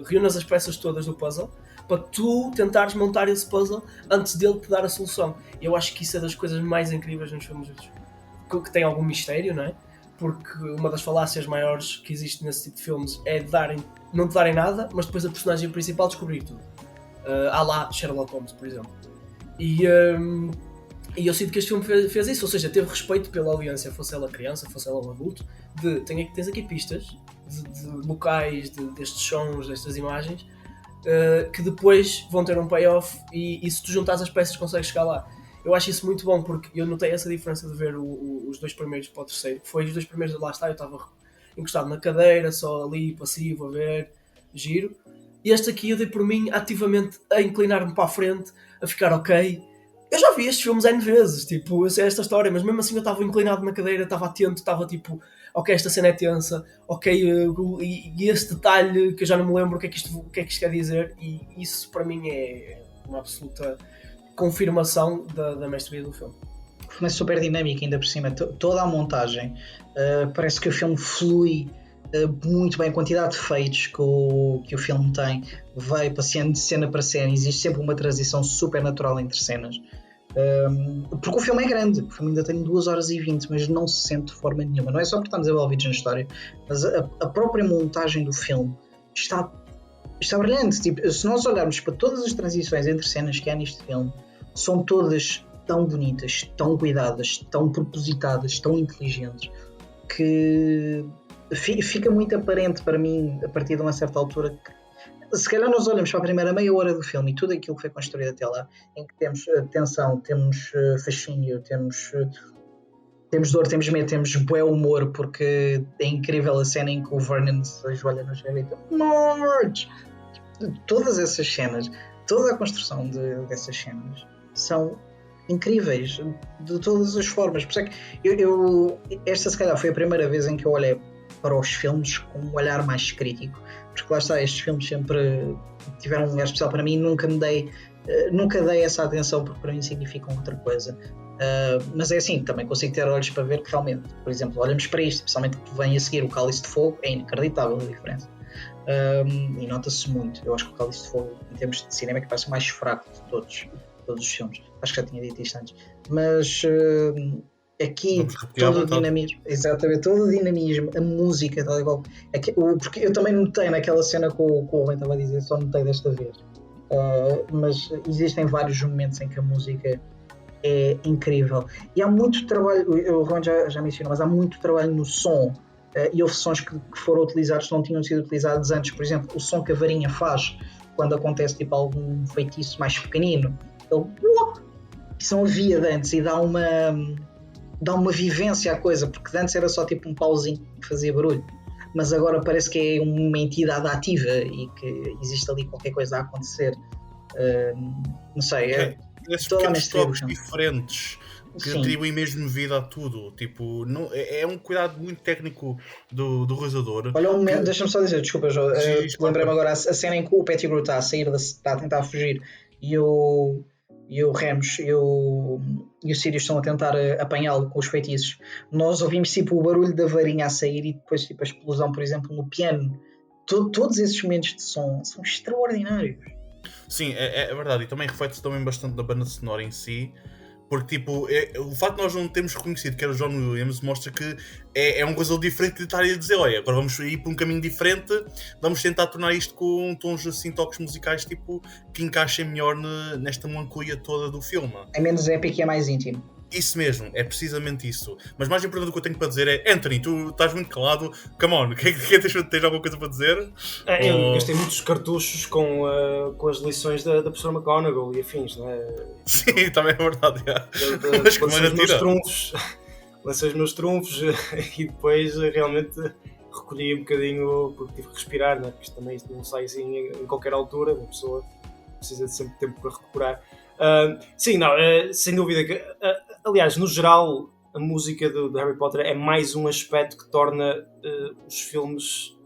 reúnas as peças todas do puzzle, para tu tentares montar esse puzzle antes dele te dar a solução. Eu acho que isso é das coisas mais incríveis nos filmes, que tem algum mistério, não é? Porque uma das falácias maiores que existe nesse tipo de filmes é não te darem nada, mas depois a personagem principal descobrir tudo. Há lá Sherlock Holmes, por exemplo. E eu sinto que este filme fez isso, ou seja, teve respeito pela audiência, fosse ela criança, fosse ela um adulto, tens aqui pistas de locais, destes sons, destas imagens, que depois vão ter um payoff, e se tu juntares as peças consegues chegar lá. Eu acho isso muito bom, porque eu notei essa diferença de ver os dois primeiros para o terceiro. Foi os dois primeiros, lá está, eu estava encostado na cadeira, só ali, passivo, a ver, giro. E este aqui eu dei por mim ativamente a inclinar-me para a frente, a ficar ok. Eu já vi estes filmes N vezes, tipo, eu sei esta história, mas mesmo assim eu estava inclinado na cadeira, estava atento, estava tipo, ok, esta cena é tensa, ok, e esse detalhe que eu já não me lembro o que é que isto quer dizer, e isso para mim é uma absoluta confirmação da mestria do filme. O filme é super dinâmico, ainda por cima, toda a montagem, parece que o filme flui muito bem, a quantidade de feitos que o filme tem, vai passeando de cena para cena, existe sempre uma transição super natural entre cenas. Porque o filme é grande, o filme ainda tem 2 horas e 20, mas não se sente de forma nenhuma. Não é só porque estamos envolvidos na história, mas a própria montagem do filme está brilhante. Tipo, se nós olharmos para todas as transições entre cenas que há neste filme, são todas tão bonitas, tão cuidadas, tão propositadas, tão inteligentes, que fica muito aparente para mim, a partir de uma certa altura, que se calhar nós olhamos para a primeira meia hora do filme e tudo aquilo que foi construído até lá, em que temos tensão, temos fascínio, temos dor, temos medo, temos bué humor, porque é incrível a cena em que o Vernon se ajoelha no chão e grita Marge! Todas essas cenas, toda a construção dessas cenas são incríveis de todas as formas. Por isso é que esta se calhar foi a primeira vez em que eu olhei para os filmes com um olhar mais crítico, porque lá está, estes filmes sempre tiveram um lugar especial para mim, nunca dei essa atenção, porque para mim significam outra coisa. Mas é assim, também consigo ter olhos para ver que realmente, por exemplo, olhamos para isto, especialmente que vem a seguir o Cálice de Fogo, é inacreditável a diferença. E nota-se muito. Eu acho que o Cálice de Fogo, em termos de cinema, é que parece o mais fraco de todos os filmes. Acho que já tinha dito isto antes, mas aqui todo o dinamismo, exatamente, todo o dinamismo, a música, tal igual. Porque eu também notei naquela cena que o Rubem estava a dizer, só notei desta vez. Mas existem vários momentos em que a música é incrível. E há muito trabalho, o Ron já mencionou, mas há muito trabalho no som. E houve sons que foram utilizados que não tinham sido utilizados antes. Por exemplo, o som que a varinha faz quando acontece tipo algum feitiço mais pequenino. Isso não havia de antes e dá uma vivência à coisa, porque de antes era só tipo um pauzinho que fazia barulho, mas agora parece que é uma entidade ativa e que existe ali qualquer coisa a acontecer. Não sei, esses pequenos toques diferentes que atribuem mesmo vida a tudo, tipo, não, é um cuidado muito técnico do realizador. Olha um momento, deixa-me só dizer, desculpa João, lembrei-me agora a cena em que o Pettigrew está a sair, está a tentar fugir e o Remus e o Sirius estão a tentar apanhá-lo com os feitiços. Nós ouvimos tipo o barulho da varinha a sair e depois tipo a explosão, por exemplo, no piano. Todos esses momentos de som são extraordinários. Sim, é verdade, e também reflete-se também bastante da banda sonora em si, porque tipo, o facto de nós não termos reconhecido que era o John Williams mostra que é um coisa diferente de estar a dizer, olha, agora vamos ir por um caminho diferente, vamos tentar tornar isto com tons assim, toques musicais tipo, que encaixem melhor nesta melancolia toda do filme. É menos épico e é mais íntimo. Isso mesmo, é precisamente isso. Mas mais importante do que eu tenho para dizer é, Anthony, tu estás muito calado, come on, tens alguma coisa para dizer? Eu gastei muitos cartuchos com as lições da professora McGonagall e afins, não é? Sim, também é verdade. Mas que lancei os meus trunfos e depois realmente recolhi um bocadinho porque tive que respirar, né? Porque também isto não sai assim em qualquer altura, uma pessoa precisa de sempre tempo para recuperar. Sim, não, sem dúvida que, aliás, no geral, a música do Harry Potter é mais um aspecto que torna os filmes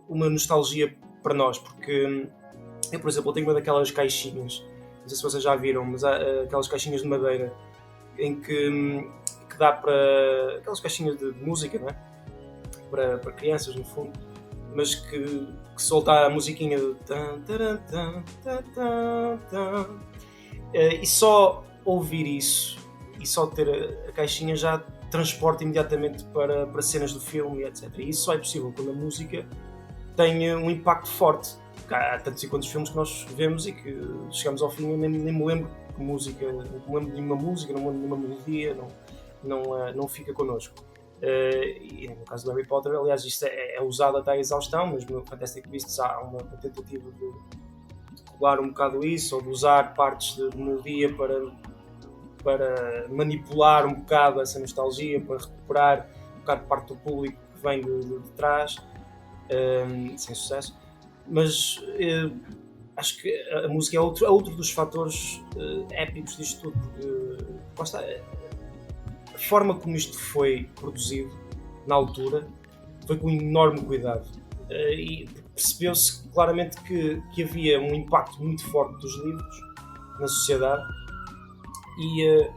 uma nostalgia para nós, porque eu, por exemplo, tenho uma daquelas caixinhas, não sei se vocês já viram, mas há aquelas caixinhas de madeira em que dá para aquelas caixinhas de música, não é? Para crianças, no fundo, mas que solta a musiquinha do e só ouvir isso e só ter a caixinha já transporta imediatamente para cenas do filme, etc. E isso só é possível quando a música tem um impacto forte. Há tantos e quantos filmes que nós vemos e que chegamos ao fim e nem me lembro de música, não me lembro de nenhuma música, não me lembro de nenhuma melodia, não fica connosco. E no caso do Harry Potter, aliás, isto é usado até à exaustão, mas no Fantastic Beasts há uma tentativa de colar um bocado isso, ou de usar partes de melodia para manipular um bocado essa nostalgia, para recuperar um bocado de parte do público que vem de trás, sem sucesso. Mas acho que a música é outro dos fatores épicos disto tudo, porque está, a forma como isto foi produzido na altura foi com enorme cuidado. E percebeu-se claramente que havia um impacto muito forte dos livros na sociedade e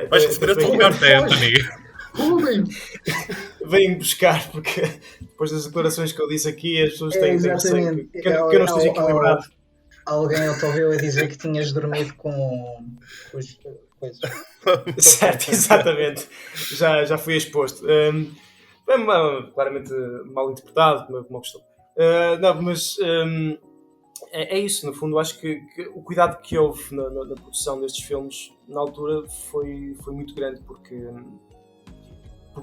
Vais receber a tua carta, Anthony. vem buscar, porque depois das declarações que eu disse aqui as pessoas têm exatamente. que eu não esteja equilibrado. Alguém te ouviu a dizer que tinhas dormido com os coisas. Certo, exatamente. Já fui exposto. Claramente mal interpretado, como eu costumo. Não, mas é isso, no fundo. Acho que o cuidado que houve na produção destes filmes na altura foi muito grande, porque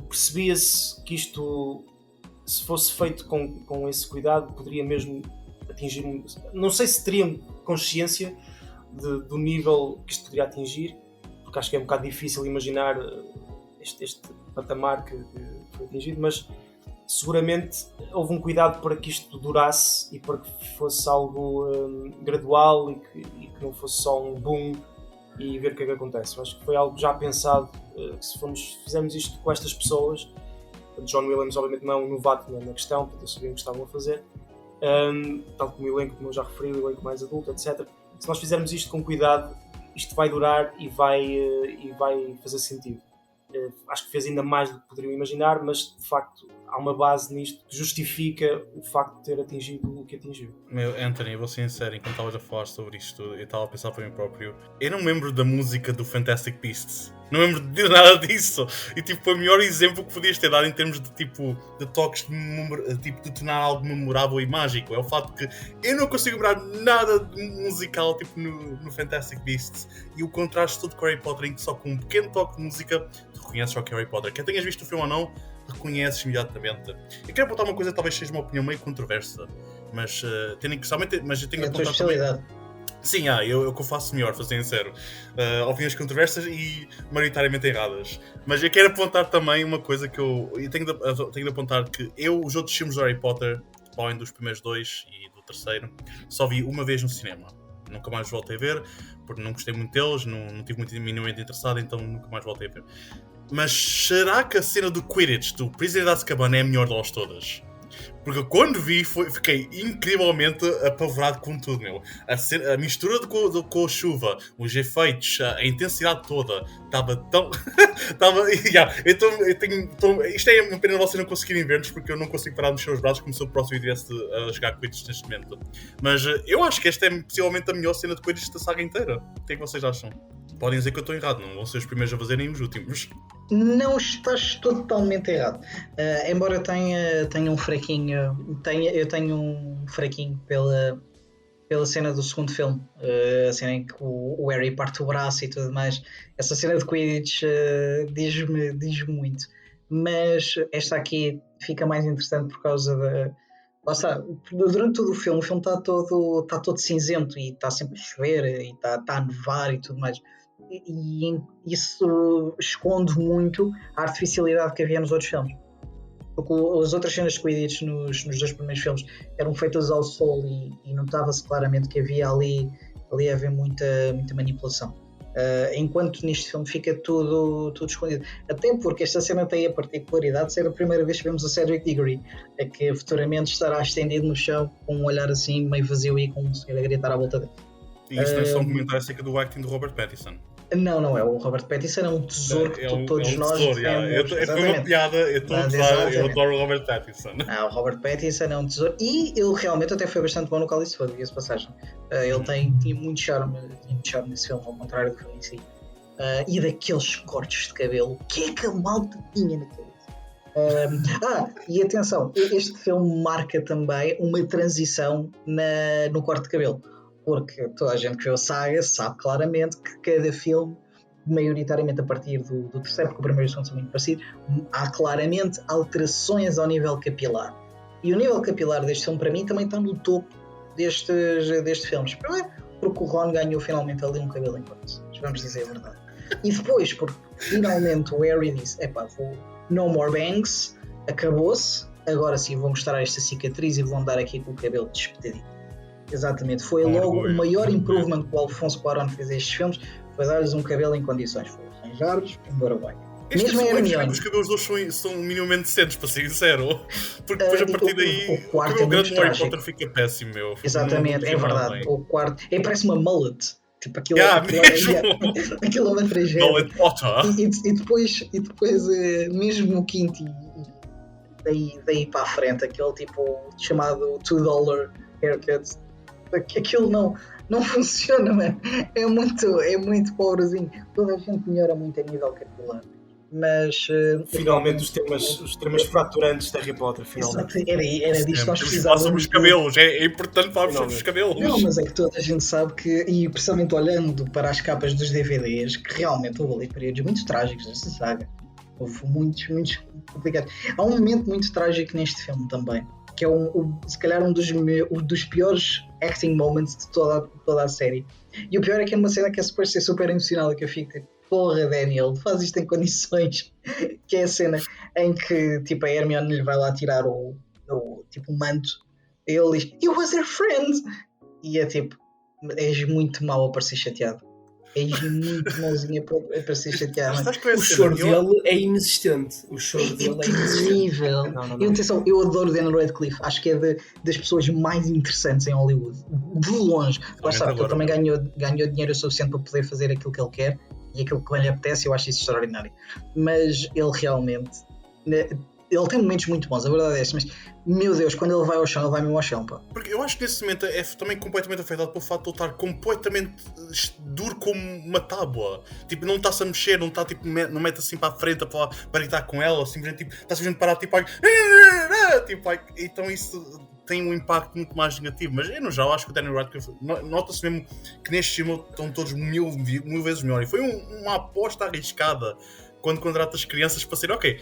percebia-se que isto, se fosse feito com esse cuidado, poderia mesmo atingir. Não sei se teriam consciência do nível que isto poderia atingir, porque acho que é um bocado difícil imaginar este patamar que foi atingido, mas seguramente houve um cuidado para que isto durasse e para que fosse algo gradual e que não fosse só um boom e ver o que é que acontece. Eu acho que foi algo já pensado, que se fizermos isto com estas pessoas, John Williams obviamente não é um novato na questão, portanto eles sabiam o que estavam a fazer, tal como o elenco, como eu já referi, o elenco mais adulto, etc. Se nós fizermos isto com cuidado, isto vai durar e vai fazer sentido. Acho que fez ainda mais do que poderiam imaginar, mas de facto há uma base nisto que justifica o facto de ter atingido o que atingiu. Anthony, eu vou ser sincero, enquanto estavas a falar sobre isto, eu estava a pensar para mim próprio, eu não me lembro da música do Fantastic Beasts, não me lembro de nada disso, e tipo, foi o melhor exemplo que podias ter dado em termos de tipo, de toques de tornar algo memorável e mágico. É o facto que eu não consigo lembrar nada de musical tipo no Fantastic Beasts, e o contraste todo com Harry Potter, em que só com um pequeno toque de música tu reconheces só que é Harry Potter. Quer tenhas visto o filme ou não, reconheces imediatamente. Eu quero apontar uma coisa, talvez seja uma opinião meio controversa, mas eu tenho que apontar também. Sim, eu que eu faço melhor, para ser sincero. Opiniões controversas e maioritariamente erradas. Mas eu quero apontar também uma coisa que eu tenho de apontar, que os outros filmes do Harry Potter, além dos primeiros 2 e do terceiro, só vi uma vez no cinema. Nunca mais voltei a ver, porque não gostei muito deles, não tive muito minimamente interessado, então nunca mais voltei a ver. Mas será que a cena do Quidditch, do Prisioneiro de Azkaban, é a melhor delas todas? Porque quando vi, fiquei incrivelmente apavorado com tudo, meu. A mistura com a chuva, os efeitos, a intensidade toda, estava tão... Isto é uma pena vocês não conseguirem ver-nos, porque eu não consigo parar de mexer os braços como se o próximo estivesse a jogar Quidditch neste momento. Mas eu acho que esta é possivelmente a melhor cena de Quidditch da saga inteira. O que é que vocês acham? Podem dizer que eu estou errado, não vão ser os primeiros a fazerem os últimos. Não estás totalmente errado. Embora tenha um fraquinho, eu tenho um fraquinho pela cena do segundo filme, a cena em que o Harry parte o braço e tudo mais. Essa cena de Quidditch diz-me muito. Mas esta aqui fica mais interessante por causa da... Lá está, durante todo o filme está todo cinzento e está sempre a chover e está a nevar e tudo mais. E isso esconde muito a artificialidade que havia nos outros filmes, porque as outras cenas de Quidditch nos 2 primeiros filmes eram feitas ao sol e notava-se claramente que havia ali a haver muita manipulação, enquanto neste filme fica tudo escondido, até porque esta cena tem a particularidade de ser a primeira vez que vemos a Cedric Diggory, que futuramente estará estendido no chão com um olhar assim meio vazio e com um senhor a gritar à volta dele. E isto não é só um comentário acerca do acting do Robert Pattinson. Não é. O Robert Pattinson é um tesouro que todos nós temos. É uma piada, eu estou a usar, eu adoro o Robert Pattinson. O Robert Pattinson é um tesouro e ele realmente até foi bastante bom no Cálice de Fogo, diga-se passagem. Ele tinha muito charme nesse filme, ao contrário do filme em si. E daqueles cortes de cabelo, o que é que a malta tinha na cabeça? E atenção, este filme marca também uma transição no corte de cabelo. Porque toda a gente que viu a saga sabe claramente que cada filme, maioritariamente a partir do terceiro, porque o primeiro e o segundo são muito parecidos, há claramente alterações ao nível capilar. E o nível capilar deste filme, para mim, também está no topo destes filmes. Primeiro, porque o Ron ganhou finalmente ali um cabelo em corte, vamos dizer a verdade. E depois, porque finalmente o Harry disse: no more bangs, acabou-se, agora sim vou mostrar esta cicatriz e vou andar aqui com o cabelo despedidinho. Exatamente, foi logo o maior improvement que o Alfonso Cuarón fez a estes filmes, foi dar-lhes um cabelo em condições, foi arranjar-lhes um barbeiro. Este Mesmo a é Hermione. os cabelos dos são minimamente decentes, para ser sincero. Porque depois a partir daí o quarto cabelo é grande muito no Harry trágico. Potter fica péssimo, meu. Exatamente, Não é funciona verdade. bem. O quarto parece uma mullet. Tipo, aquilo, Mesmo! aquilo é uma tragédia. Mullet Potter! E depois mesmo o quinto e daí para a frente, aquele tipo chamado $2 haircut, aquilo não funciona, mano. É muito pobrezinho. Toda a gente melhora muito a nível capilar. Mas Finalmente os temas fraturantes de Harry Potter, finalmente. exato, era disto que nós Temos que falar sobre os precisávamos. cabelos, é importante falar sobre os Finalmente. cabelos. Não, mas é que toda a gente sabe que, e precisamente olhando para as capas dos DVDs, que realmente houve ali períodos muito trágicos nesta saga. Houve muitos complicados. Há um momento muito trágico neste filme também, que é se calhar um dos piores acting moments de toda a série. E o pior é que é uma cena que é suposto ser super emocional, que eu fico tipo, porra, Daniel, faz isto em condições. Que é a cena em que tipo, a Hermione lhe vai lá tirar o manto. Ele diz, "You was her friend." E é tipo, és muito mau a parecer chateado. És muito mauzinho a parecer chateado. Estás com O essa choro cena? dele é inexistente. O choro dele é inexistente. Terrível. Não. E atenção, eu adoro Daniel Radcliffe. Acho que é das pessoas mais interessantes em Hollywood. De longe. Lá está, porque ele também ganhou dinheiro suficiente para poder fazer aquilo que ele quer e aquilo que lhe apetece. Eu acho isso extraordinário. Mas ele realmente... Ele tem momentos muito bons, a verdade é essa, mas meu Deus, quando ele vai ao chão, ele vai mesmo ao chão, pá. Porque eu acho que nesse momento é também completamente afetado pelo facto de ele estar completamente duro como uma tábua. Tipo, não está-se a mexer, não está tipo, não mete assim para a frente para gritar com ela, simplesmente tipo, está simplesmente parado, tipo, então isso tem um impacto muito mais negativo. Mas eu no geral acho que o Daniel Radcliffe nota-se mesmo que neste filme estão todos mil vezes melhor. E foi uma aposta arriscada. Quando contratas crianças para ser, ok,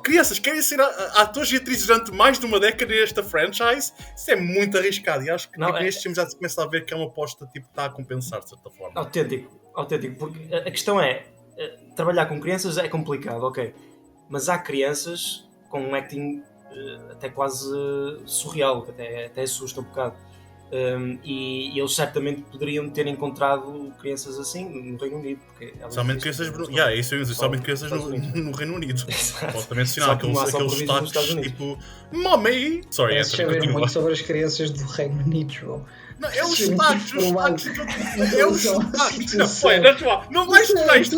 crianças querem ser atores e atrizes durante mais de uma década nesta franchise, isso é muito arriscado e acho que neste filme já se começa a ver que é uma aposta tipo, que está a compensar de certa forma. Autêntico, porque a questão é, trabalhar com crianças é complicado, ok, mas há crianças com um acting até quase surreal, que até assusta um bocado. E eles certamente poderiam ter encontrado crianças assim no Reino Unido, porque somente crianças, somente crianças no Reino Unido. Posso mencionar aqueles sotaques tipo Mommy! Sorry, Anthony, saber muito sobre as crianças do Reino Unido, João. Não, é os sotaques, é os sotaques. Não vais tornar este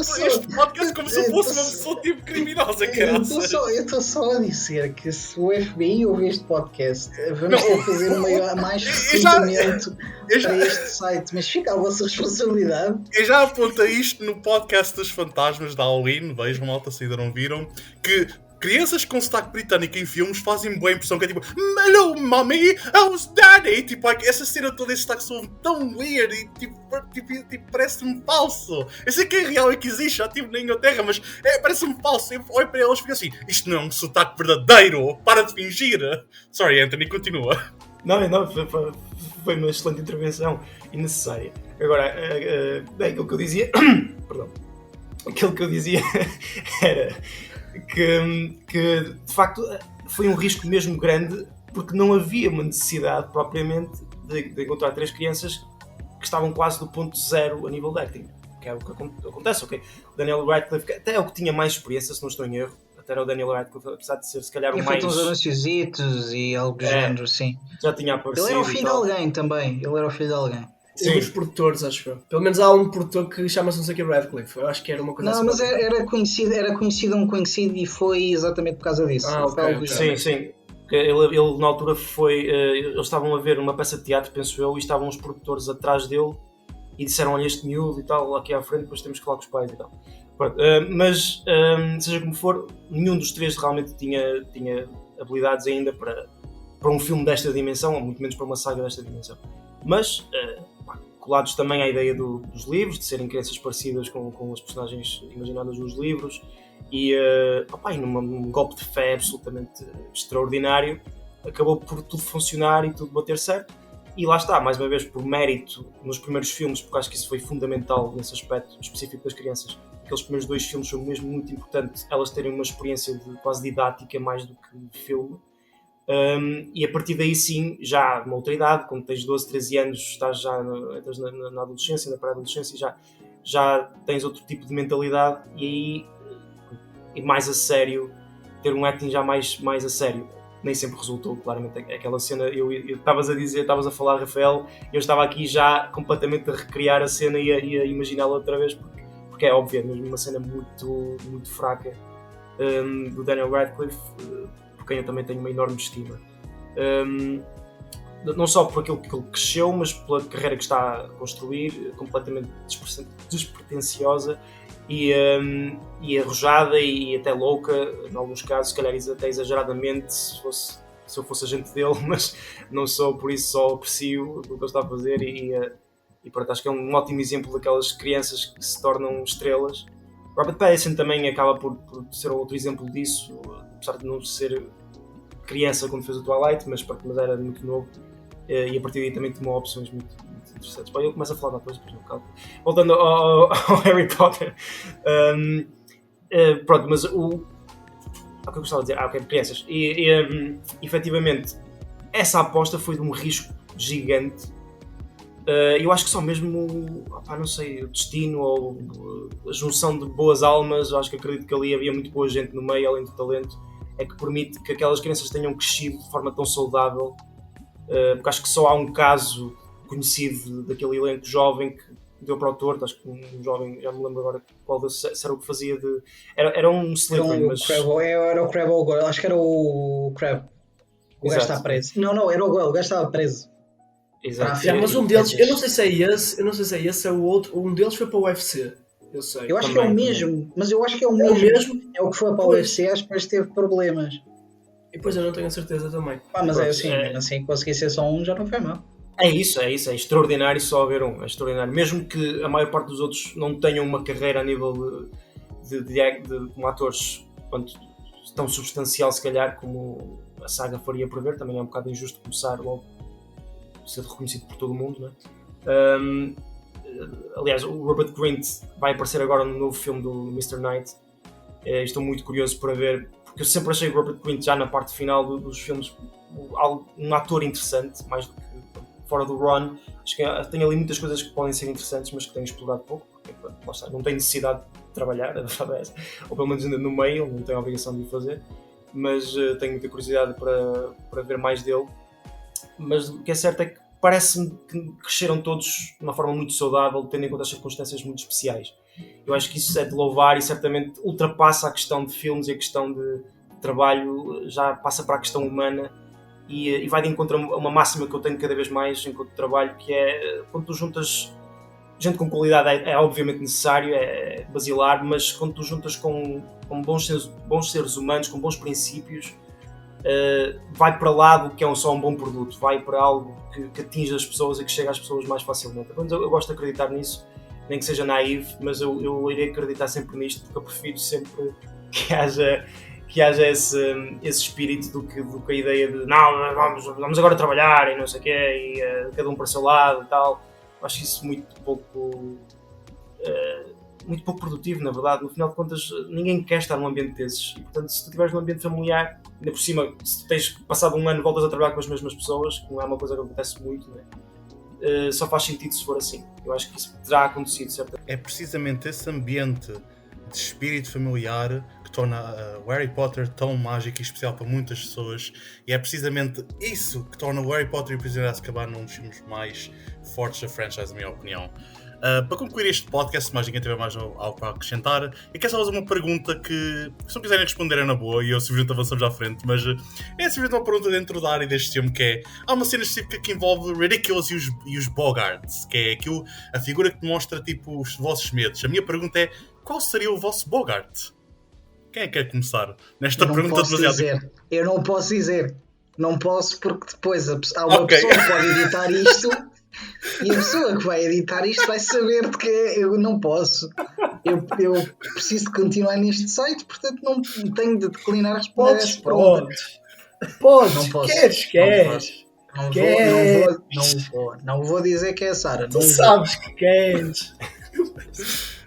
podcast como se fosse uma pessoa tipo criminosa, caraças. Eu estou só a dizer que se o FBI ouvir este podcast, vamos ter que fazer mais recrutamento para este site, mas fica a vossa responsabilidade. Eu já apontei isto no podcast dos fantasmas da Halloween, vejam, malta, se ainda não viram, que crianças com sotaque britânico em filmes fazem boa impressão, que é tipo hello mommy, how's daddy? Tipo, essa cena toda, esse sotaque soa tão weird e tipo parece-me falso. Eu sei que é real e que existe, já estive na Inglaterra, mas parece-me falso. Eu olho para elas e fico assim, isto não é um sotaque verdadeiro, para de fingir. Sorry, Anthony, continua. Não, foi uma excelente intervenção e necessária. Agora, aquilo que eu dizia perdão, aquilo que eu dizia era que de facto foi um risco mesmo grande, porque não havia uma necessidade propriamente de encontrar 3 crianças que estavam quase do ponto zero a nível de acting, que é o que acontece, ok? O Daniel Radcliffe, até é o que tinha mais experiência, se não estou em erro, até era o Daniel Radcliffe, apesar de ser se calhar o mais... uns anunciositos e algo do género, sim. Já tinha aparecido. Ele era o filho de alguém também, Um dos produtores, acho eu. Pelo menos há um produtor que chama-se não sei que Radcliffe. Eu acho que era uma coisa assim. Não, mas era conhecido um conhecido e foi exatamente por causa disso. Okay. Sim. Ele na altura foi... eles estavam a ver uma peça de teatro, penso eu, e estavam os produtores atrás dele e disseram, olha este miúdo e tal, aqui à frente, depois temos que falar com os pais e tal. Mas, seja como for, nenhum dos 3 realmente tinha habilidades ainda para um filme desta dimensão, ou muito menos para uma saga desta dimensão. Mas... colados também à ideia dos livros, de serem crianças parecidas com as personagens imaginadas nos livros e num golpe de fé absolutamente extraordinário, acabou por tudo funcionar e tudo bater certo. E lá está, mais uma vez, por mérito nos primeiros filmes, porque acho que isso foi fundamental nesse aspecto específico das crianças. Aqueles primeiros 2 filmes são mesmo muito importantes, elas terem uma experiência quase didática mais do que filme. E a partir daí sim, já numa outra idade, quando tens 12, 13 anos, entras na adolescência, na pré-adolescência, já tens outro tipo de mentalidade e aí e mais a sério, ter um acting já mais a sério. Nem sempre resultou, claramente. Aquela cena, eu estavas a falar, Rafael, eu estava aqui já completamente a recriar a cena e a imaginá-la outra vez, porque é óbvio, é mesmo uma cena muito, muito fraca do Daniel Radcliffe, por quem eu também tenho uma enorme estima. Não só por aquilo que ele cresceu, mas pela carreira que está a construir, completamente despretensiosa e arrojada e até louca, em alguns casos, se calhar até exageradamente, se eu fosse agente dele, mas não sou, por isso só aprecio o que ele está a fazer e pronto, acho que é um ótimo exemplo daquelas crianças que se tornam estrelas. Robert Pattinson também acaba por ser outro exemplo disso, apesar de não ser criança quando fez o Twilight, mas era muito novo. E a partir daí também tomou opções muito interessantes. Bom, eu começo a falar depois não calma. Voltando ao Harry Potter. Pronto, mas o que eu gostava de dizer? Ok, crianças. Efetivamente, essa aposta foi de um risco gigante. Eu acho que só mesmo, não sei, o destino ou a junção de boas almas, eu acho que acredito que ali havia muito boa gente no meio, além do talento, é que permite que aquelas crianças tenham crescido de forma tão saudável. Porque acho que só há um caso conhecido daquele elenco jovem que deu para o torto, acho que um jovem, já me lembro agora qual se era o que fazia de... Era um Slytherin, mas... Era o Crabbe ou o Goyle, acho que era o Crabbe. O gajo está preso. Não, era o Goyle, o gajo estava preso. Exato. Mas um deles, eu não sei se é esse, é o outro, um deles foi para o UFC. Eu sei. Eu acho que é o mesmo, mas eu acho que é o mesmo. É o que foi para o UFC, acho que depois teve problemas. E depois eu não tenho a certeza também. Mas é assim, conseguir ser só um já não foi mal. É isso, é extraordinário só haver um, é extraordinário. Mesmo que a maior parte dos outros não tenham uma carreira a nível de como atores tão substancial, se calhar, como a saga faria prever, também é um bocado injusto começar logo a ser reconhecido por todo o mundo, não é? Aliás, o Robert Grint vai aparecer agora no novo filme do Mr. Knight. Estou muito curioso para ver, porque eu sempre achei o Robert Grint já na parte final dos filmes um ator interessante, mais do que fora do Ron. Acho que tem ali muitas coisas que podem ser interessantes, mas que tenho explorado pouco, porque não tem necessidade de trabalhar, a verdade é essa. Ou pelo menos ainda no meio, não tenho a obrigação de o fazer, mas tenho muita curiosidade para ver mais dele. Mas o que é certo é que parece-me que cresceram todos de uma forma muito saudável, tendo em conta as circunstâncias muito especiais. Eu acho que isso é de louvar e certamente ultrapassa a questão de filmes e a questão de trabalho, já passa para a questão humana e vai de encontro a uma máxima que eu tenho cada vez mais enquanto trabalho, que é quando tu juntas gente com qualidade é obviamente necessário, é basilar, mas quando tu juntas com bons seres humanos, com bons princípios, vai para lá do que é só um bom produto, vai para algo que atinge as pessoas e que chega às pessoas mais facilmente. Então, eu gosto de acreditar nisso, nem que seja naive, mas eu irei acreditar sempre nisto, porque eu prefiro sempre que haja esse espírito do que a ideia de não, vamos agora trabalhar e não sei o quê, e cada um para o seu lado e tal. Eu acho isso muito pouco produtivo, na verdade. No final de contas, ninguém quer estar num ambiente desses. E, portanto, se tu estiveres num ambiente familiar, ainda por cima, se tu tens passado um ano voltas a trabalhar com as mesmas pessoas, que não é uma coisa que acontece muito, né? Só faz sentido se for assim. Eu acho que isso terá acontecido, certamente. É precisamente esse ambiente de espírito familiar que torna o Harry Potter tão mágico e especial para muitas pessoas, e é precisamente isso que torna o Harry Potter e o Prisioneiro de Azkaban um dos filmes mais fortes da franchise, na minha opinião. Para concluir este podcast, se mais ninguém tiver mais algo para acrescentar, eu quero só fazer uma pergunta que, se não quiserem responder, é na boa, e eu simplesmente avançamos à frente, mas é simplesmente uma pergunta dentro da área deste filme, que é: há uma cena específica que envolve Ridiculous e os Bogarts, que é aquilo, a figura que mostra tipo os vossos medos. A minha pergunta é: qual seria o vosso Bogart? Quem é que quer começar nesta pergunta demasiado? Eu não posso dizer. Não posso, porque depois há uma pessoa que pode editar isto e a pessoa que vai editar isto vai saber de que eu não posso. Eu preciso de continuar neste site, portanto não tenho de declinar a responder. Podes. Não posso. Queres. Não vou dizer que é a Sara. Tu sabes que queres.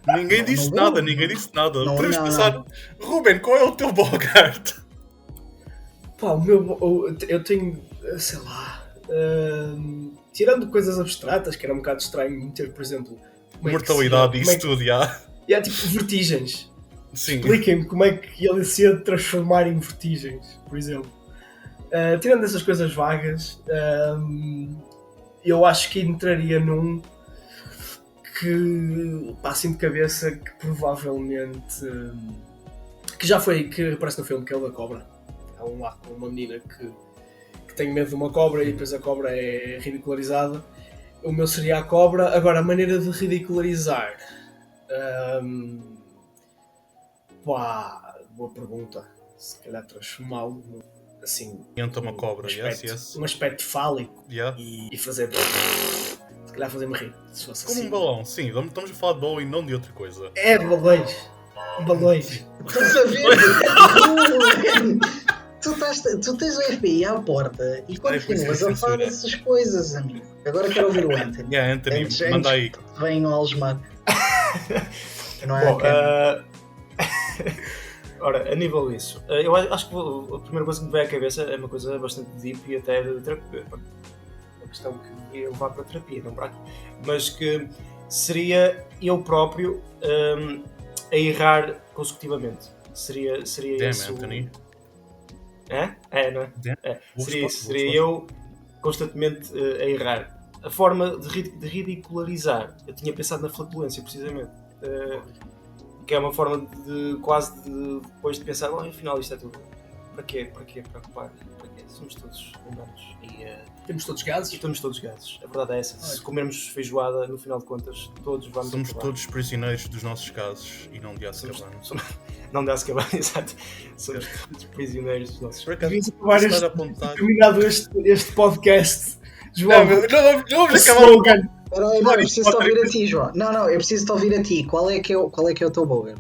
Ninguém disse nada. Podemos pensar, Ruben, qual é o teu Bogart? Pá, eu tenho, sei lá, tirando coisas abstratas, que era um bocado estranho ter, por exemplo, mortalidade e isso tudo, já. Tipo vertigens. Sim. Expliquem-me como é que ele se ia transformar em vertigens, por exemplo. Tirando essas coisas vagas, eu acho que entraria num que, assim de cabeça, que provavelmente que já foi, que aparece no filme, que é o da cobra. Há lá uma menina que tem medo de uma cobra e depois a cobra é ridicularizada. O meu seria a cobra. Agora, a maneira de ridicularizar, boa pergunta. Se calhar transformá-lo assim, Entra uma cobra, um aspecto fálico, Yeah. e fazer, se calhar fazer-me rir, se fosse Como assim. um balão, sim, estamos a falar de balão e não de outra coisa. É, balões. Estás a ver? Tu tens o FBI à porta e continuas a falar dessas coisas, amigo. Agora quero ouvir o Anthony. Yeah, Anthony, Antes manda aí. que venham a algemar. Não é? Bom, ora, a nível disso, eu acho que a primeira coisa que me veio à cabeça é uma coisa bastante deep e até de terapia. Uma questão que devia levar para a terapia, não para aqui. Mas que seria eu próprio a errar consecutivamente. Seria Damn, isso. Anthony. É, não é? Seria isso. Seria eu constantemente a errar. A forma de ridicularizar, eu tinha pensado na flatulência, precisamente. Que é uma forma de quase depois de pensar, afinal isto é tudo. Para quê preocupar? Para quê? Somos todos humanos e Temos todos gases? estamos todos gases. A verdade é essa. Se comermos feijoada, no final de contas, todos vamos Somos acabar. todos prisioneiros dos nossos casos e não de Azkaban. Não dá-se acabar, exato. Somos todos prisioneiros dos nossos Por acaso, Devias acabar se vai apontar. terminado este podcast. João, Não vamos acabar. slogan. Espera aí, eu preciso te ouvir a ti, João. Não, eu preciso te ouvir a ti. Qual é que é o teu booger?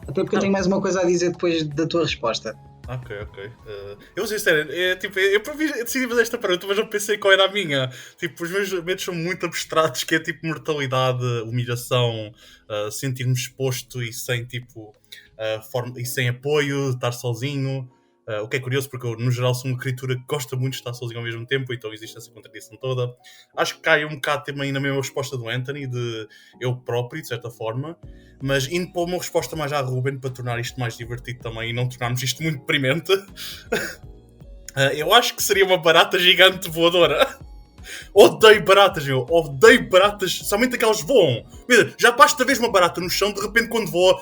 Até porque eu tenho mais uma coisa a dizer depois da tua resposta. Ok. Eu vou ser sério, eu decidi fazer esta pergunta, mas eu pensei qual era a minha. Tipo, os meus medos são muito abstratos, que é tipo mortalidade, humilhação, sentir-me exposto e sem tipo e sem apoio, estar sozinho. O que é curioso porque eu, no geral, sou uma criatura que gosta muito de estar sozinho ao mesmo tempo, então existe essa contradição toda. Acho que cai um bocado também na mesma resposta do Anthony, de eu próprio, de certa forma, mas indo para uma resposta mais à Ruben, para tornar isto mais divertido também e não tornarmos isto muito deprimente. Eu acho que seria uma barata gigante voadora. Odeio baratas, somente aquelas voam. Já basta ver uma barata no chão, de repente quando voa,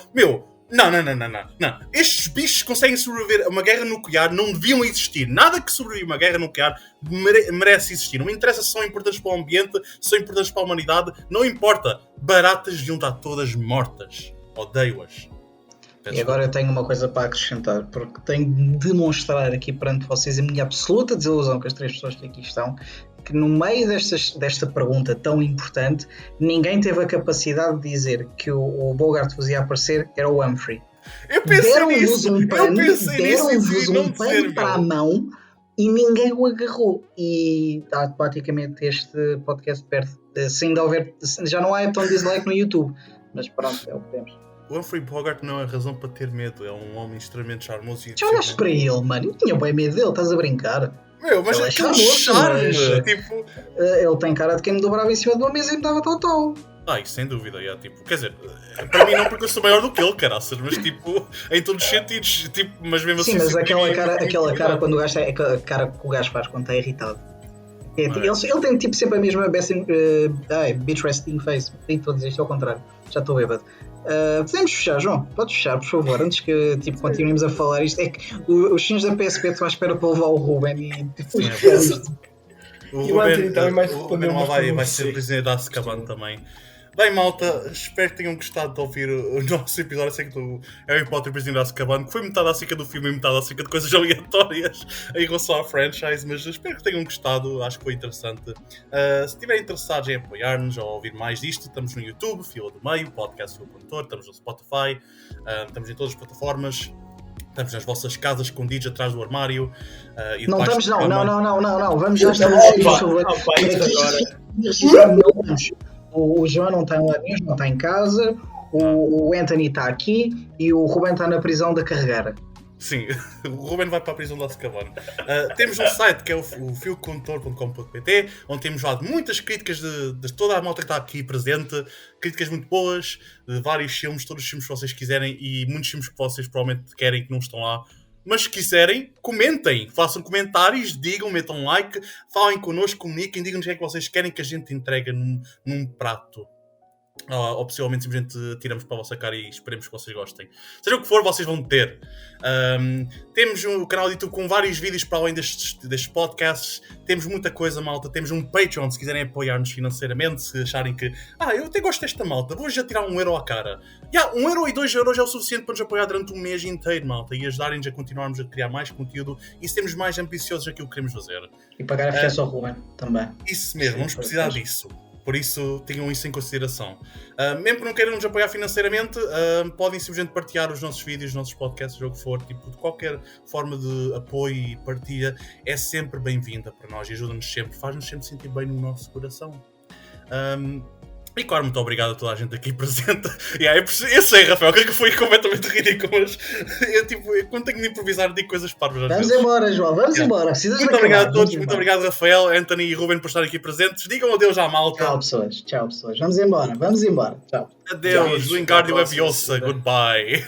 não. Estes bichos conseguem sobreviver a uma guerra nuclear, não deviam existir. Nada que sobreviva a uma guerra nuclear merece existir. Não me interessa se são importantes para o ambiente, se são importantes para a humanidade, não importa. Baratas deviam estar todas mortas. Odeio-as. E agora eu tenho uma coisa para acrescentar, porque tenho de demonstrar aqui perante vocês a minha absoluta desilusão com as 3 pessoas que aqui estão, que no meio desta pergunta tão importante, ninguém teve a capacidade de dizer que o Bogart vos ia aparecer era o Humphrey. Eu pensei nisso. Deram-vos um pano para a mão e ninguém o agarrou. E automaticamente este podcast perde. Se ainda houver, já não há tão dislike no YouTube, mas pronto, é o que temos. O Humphrey Bogart não é razão para ter medo. É um homem extremamente charmoso e... Já olhaste para ele, mano? Eu tinha bem medo dele, estás a brincar? Mas ele é aquele charmoso, charme, mas... tipo... Ele tem cara de quem me dobrava em cima de uma mesa e me dava tal. Isso sem dúvida, tipo... Quer dizer, para mim não porque eu sou maior do que ele, caraças, mas tipo... Em todos os sentidos, tipo... Mas mesmo assim... Sim, mas aquela cara quando o gajo... É a cara que o gajo faz quando está irritado. Ele tem tipo sempre a mesma bitch resting face. Tem todos isto ao contrário. Já estou bêbado. Podemos fechar, João? Podes fechar, por favor, antes que tipo, continuemos a falar isto. É que os senhores da PSP estão à espera para levar o Ruben e depois fechar isto. O Ruben não vai ser prisioneiro da Azkaban também. Bem, malta, espero que tenham gostado de ouvir o nosso episódio acerca do Harry Potter Prisioneiro de Azkaban, que foi metade acerca do filme e metade acerca de coisas aleatórias em relação à franchise, mas espero que tenham gostado, acho que foi interessante. Se estiverem interessados em apoiar-nos ou ouvir mais disto, estamos no YouTube, Fila do Meio, Podcast Fila Condutor, estamos no Spotify, estamos em todas as plataformas. Estamos nas vossas casas escondidos atrás do armário. E não estamos, não. Vamos já estabelecer o João não está em lado nenhum, não está em casa. O Anthony está aqui e o Ruben está na prisão da Carregueira. Sim, o Ruben vai para a prisão de Azkaban. Temos um site que é o fiocondutor.com.pt, onde temos lá muitas críticas de toda a malta que está aqui presente, críticas muito boas, de vários filmes, todos os filmes que vocês quiserem e muitos filmes que vocês provavelmente querem que não estão lá. Mas se quiserem, comentem, façam comentários, digam, metam like, falem connosco, comuniquem, digam-nos o que é que vocês querem que a gente entregue num prato. Ou possivelmente simplesmente tiramos para a vossa cara e esperemos que vocês gostem. Seja o que for, vocês vão ter. Temos um canal de YouTube com vários vídeos para além destes podcasts. Temos muita coisa, malta. Temos um Patreon se quiserem apoiar-nos financeiramente. Se acharem que, eu até gosto desta malta, vou já tirar €1 à cara. 1€ e 2€ é o suficiente para nos apoiar durante um mês inteiro, malta. E ajudarem-nos a continuarmos a criar mais conteúdo e sermos mais ambiciosos naquilo que queremos fazer. E pagar a fiança ao Ruben também. Isso mesmo, vamos precisar disso. Por isso, tenham isso em consideração. Mesmo que não queiram nos apoiar financeiramente, podem simplesmente partilhar os nossos vídeos, os nossos podcasts, o que for. Tipo, de qualquer forma de apoio e partilha é sempre bem-vinda para nós e ajuda-nos sempre, faz-nos sempre sentir bem no nosso coração. E claro, muito obrigado a toda a gente aqui presente. Eu sei, Rafael, que foi completamente ridículo, mas eu quando tenho de improvisar, digo coisas parvas. Vamos embora, João, vamos embora. Muito obrigado a todos, muito obrigado, Rafael, Anthony e Ruben por estarem aqui presentes. Digam adeus à malta. Tchau, pessoas. Vamos embora. Tchau. Adeus, Wingardium Leviosa, goodbye.